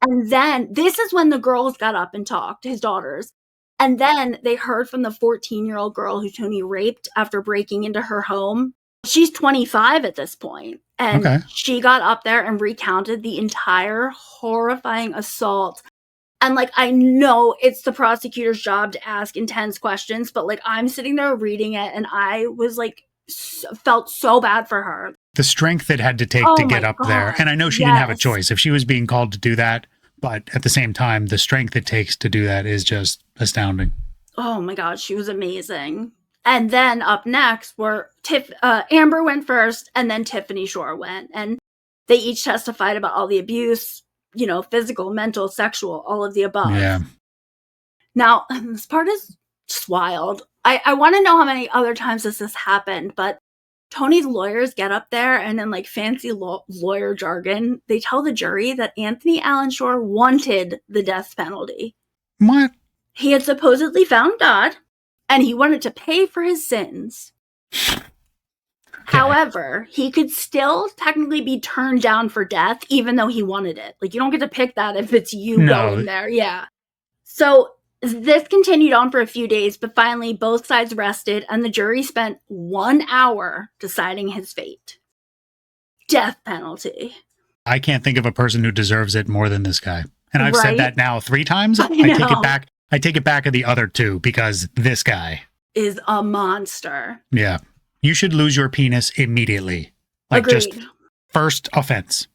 And then, this is when the girls got up and talked, his daughters. And then they heard from the 14-year-old girl who Tony raped after breaking into her home. She's 25 at this point. And
Okay.
she got up there and recounted the entire horrifying assault. And, like, I know it's the prosecutor's job to ask intense questions, but, like, I'm sitting there reading it, and I was, like, felt so bad for her.
The strength it had to take to get up there. And I know she didn't have a choice if she was being called to do that. But at the same time, the strength it takes to do that is just astounding.
Oh, my God. She was amazing. And then up next were Amber went first, and then Tiffany Shore went. And they each testified about all the abuse, physical, mental, sexual, all of the above.
Yeah.
Now, this part is just wild. I want to know how many other times this has happened, but Tony's lawyers get up there and in, like, fancy lawyer jargon, they tell the jury that Anthony Allen Shore wanted the death penalty.
What?
He had supposedly found God, and he wanted to pay for his sins. Okay. However, he could still technically be turned down for death, even though he wanted it. Like, you don't get to pick that if it's you going there. Yeah. So this continued on for a few days, but finally both sides rested, and the jury spent 1 hour deciding his fate. Death penalty.
I can't think of a person who deserves it more than this guy. And I've said that now 3 times. I take it back. I take it back at the other 2 because this guy
is a monster.
Yeah. You should lose your penis immediately. Like,
agreed.
Just first offense.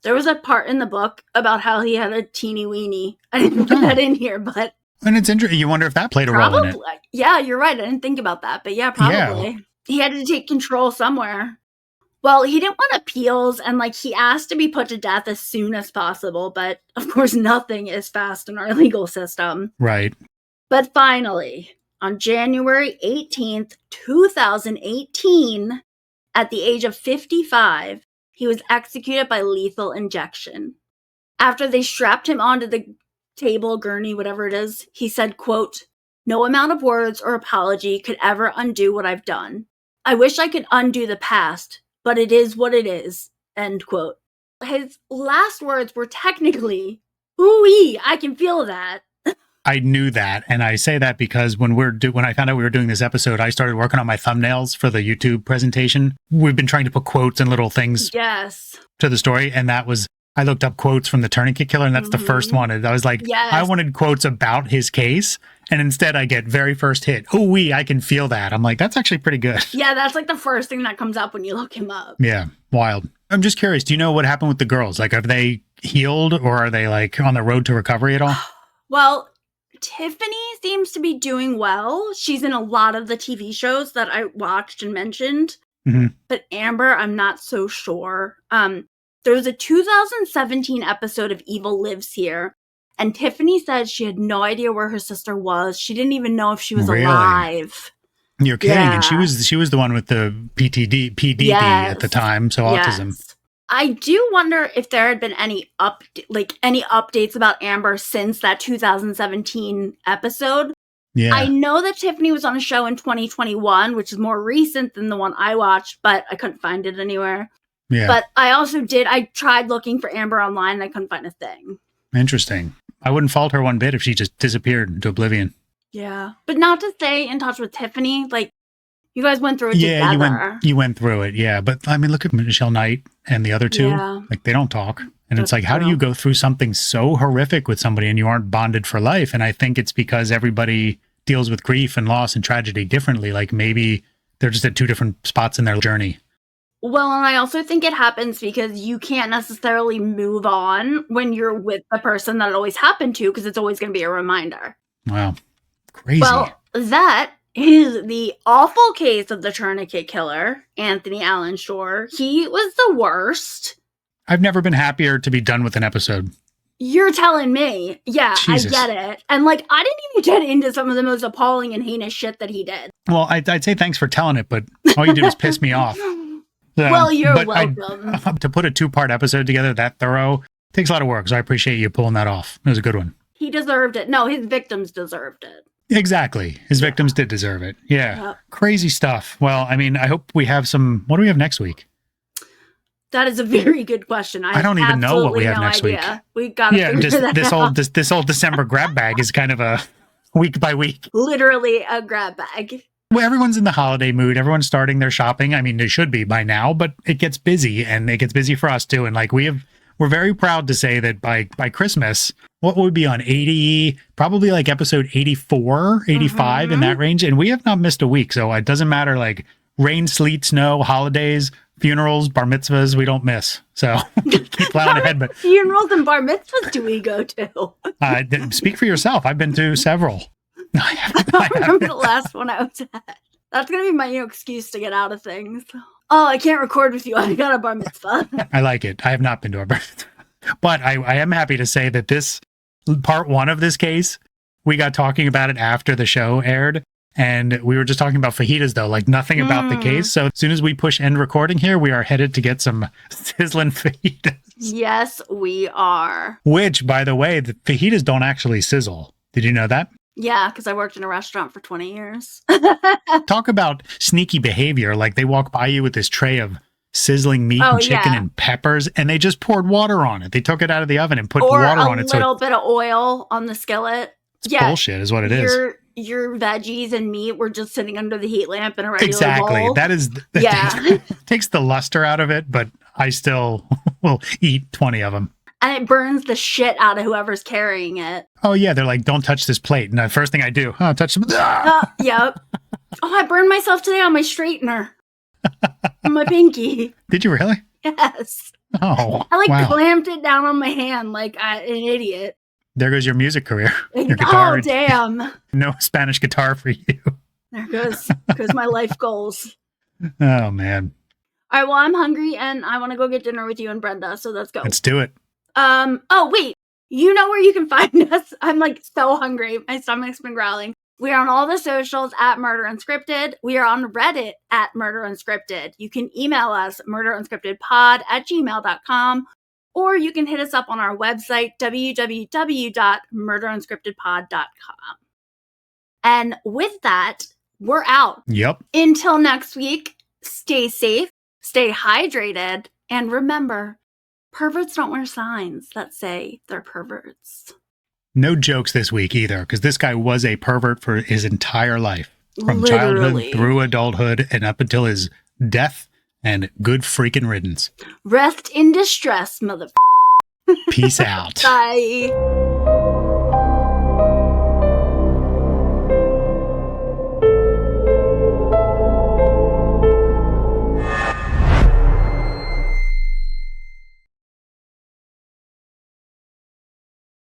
There was a part in the book about how he had a teeny weenie. I didn't put that in here, but...
And it's interesting. You wonder if that played a role in it.
Yeah, you're right. I didn't think about that. But yeah, probably. Yeah. He had to take control somewhere. Well, he didn't want appeals, and, like, he asked to be put to death as soon as possible, but, of course, nothing is fast in our legal system.
Right.
But finally, on January 18th, 2018, at the age of 55, he was executed by lethal injection. After they strapped him onto the table, gurney, whatever it is, he said, quote, "No amount of words or apology could ever undo what I've done. I wish I could undo the past, but it is what it is," end quote. His last words were technically, "Ooh-wee, I can feel that."
I knew that, and I say that because when I found out we were doing this episode, I started working on my thumbnails for the YouTube presentation. We've been trying to put quotes and little things to the story, and that was, I looked up quotes from the Tourniquet killer, and that's the first one. And I was like, I wanted quotes about his case, and instead I get very first hit, "Ooh-wee, I can feel that." I'm like, that's actually pretty good.
Yeah, that's like the first thing that comes up when you look him up.
Yeah, wild. I'm just curious, do you know what happened with the girls? Like, have they healed, or are they, like, on the road to recovery at all?
Well, Tiffany seems to be doing well. She's in a lot of the TV shows that I watched and mentioned.
Mm-hmm.
But Amber, I'm not so sure. There was a 2017 episode of Evil Lives Here, and Tiffany said she had no idea where her sister was. She didn't even know if she was alive.
You're kidding. Yeah. And she was the one with the PDD at the time, so autism.
I do wonder if there had been any updates about Amber since that 2017 episode.
Yeah.
I know that Tiffany was on a show in 2021, which is more recent than the one I watched, but I couldn't find it anywhere.
Yeah.
But I tried looking for Amber online and I couldn't find a thing.
Interesting. I wouldn't fault her one bit if she just disappeared into oblivion.
Yeah. But not to stay in touch with Tiffany, like, you guys went through it together.
Yeah, you went through it, yeah. But, I mean, look at Michelle Knight and the other 2. Yeah. Like, they don't talk. And it's like, how do you go through something so horrific with somebody and you aren't bonded for life? And I think it's because everybody deals with grief and loss and tragedy differently. Like, maybe they're just at 2 different spots in their journey.
Well, and I also think it happens because you can't necessarily move on when you're with the person that it always happened to, because it's always going to be a reminder.
Wow. Crazy.
Well, that is the awful case of the Tourniquet killer, Anthony Allen Shore. He was the worst.
I've never been happier to be done with an episode.
You're telling me. Yeah, Jesus. I get it. And, like, I didn't even get into some of the most appalling and heinous shit that he did.
Well, I'd say thanks for telling it, but all you did was piss me off.
Well, you're welcome.
To put a 2-part episode together that thorough takes a lot of work, so I appreciate you pulling that off. It was a good one.
He deserved it. No, his victims deserved it.
Exactly. His victims did deserve it. Yeah. Yep. Crazy stuff. Well, I mean, I hope we have some... What do we have next week?
That is a very good question.
I don't even know what we have next week.
We got to figure that out.
This old December grab bag is kind of a week by week.
Literally a grab bag.
Well, everyone's in the holiday mood. Everyone's starting their shopping. I mean, they should be by now, but it gets busy, and it gets busy for us too. And like we're very proud to say that by Christmas, what would be on 80, probably like episode 84, 85 in that range. And we have not missed a week. So it doesn't matter like rain, sleet, snow, holidays, funerals, bar mitzvahs, we don't miss. So keep plowing ahead. But
funerals and bar mitzvahs do we go to?
Speak for yourself. I've been to several.
I don't remember the last one I was at. That's going to be my new excuse to get out of things. Oh, I can't record with you. I got a bar mitzvah.
I like it. I have not been to a bar mitzvah. But I am happy to say that this part one of this case, we got talking about it after the show aired. And we were just talking about fajitas, though, like nothing about the case. So as soon as we push end recording here, we are headed to get some sizzling fajitas.
Yes, we are.
Which, by the way, the fajitas don't actually sizzle. Did you know that?
Yeah, because I worked in a restaurant for 20 years.
Talk about sneaky behavior. Like they walk by you with this tray of sizzling meat and chicken and peppers, and they just poured water on it. They took it out of the oven and put water on it.
Or a little bit of oil on the skillet.
It's bullshit is what it is.
Your veggies and meat were just sitting under the heat lamp in a regular bowl.
That is takes the luster out of it, but I still will eat 20 of them.
And it burns the shit out of whoever's carrying it.
Oh yeah, they're like, don't touch this plate. And the first thing I do, touch them.
Yep. Oh, I burned myself today on my straightener. On my pinky.
Did you really?
Yes.
Oh,
I clamped it down on my hand like an idiot.
There goes your music career. Your
guitar. Oh, damn.
No Spanish guitar for you.
There goes my life goals.
Oh, man.
All right, well, I'm hungry, and I want to go get dinner with you and Brenda, so let's go.
Let's do it.
Oh, wait. You know where you can find us? I'm, like, so hungry. My stomach's been growling. We are on all the socials at Murder Unscripted. We are on Reddit at Murder Unscripted. You can email us, murderunscriptedpod@gmail.com. Or you can hit us up on our website, www.murderunscriptedpod.com. And with that, we're out.
Yep.
Until next week, stay safe, stay hydrated, and remember, perverts don't wear signs that say they're perverts.
No jokes this week either, because this guy was a pervert for his entire life. From childhood through adulthood and up until his death. And good freaking riddance.
Rest in distress, motherfucker.
Peace out.
Bye.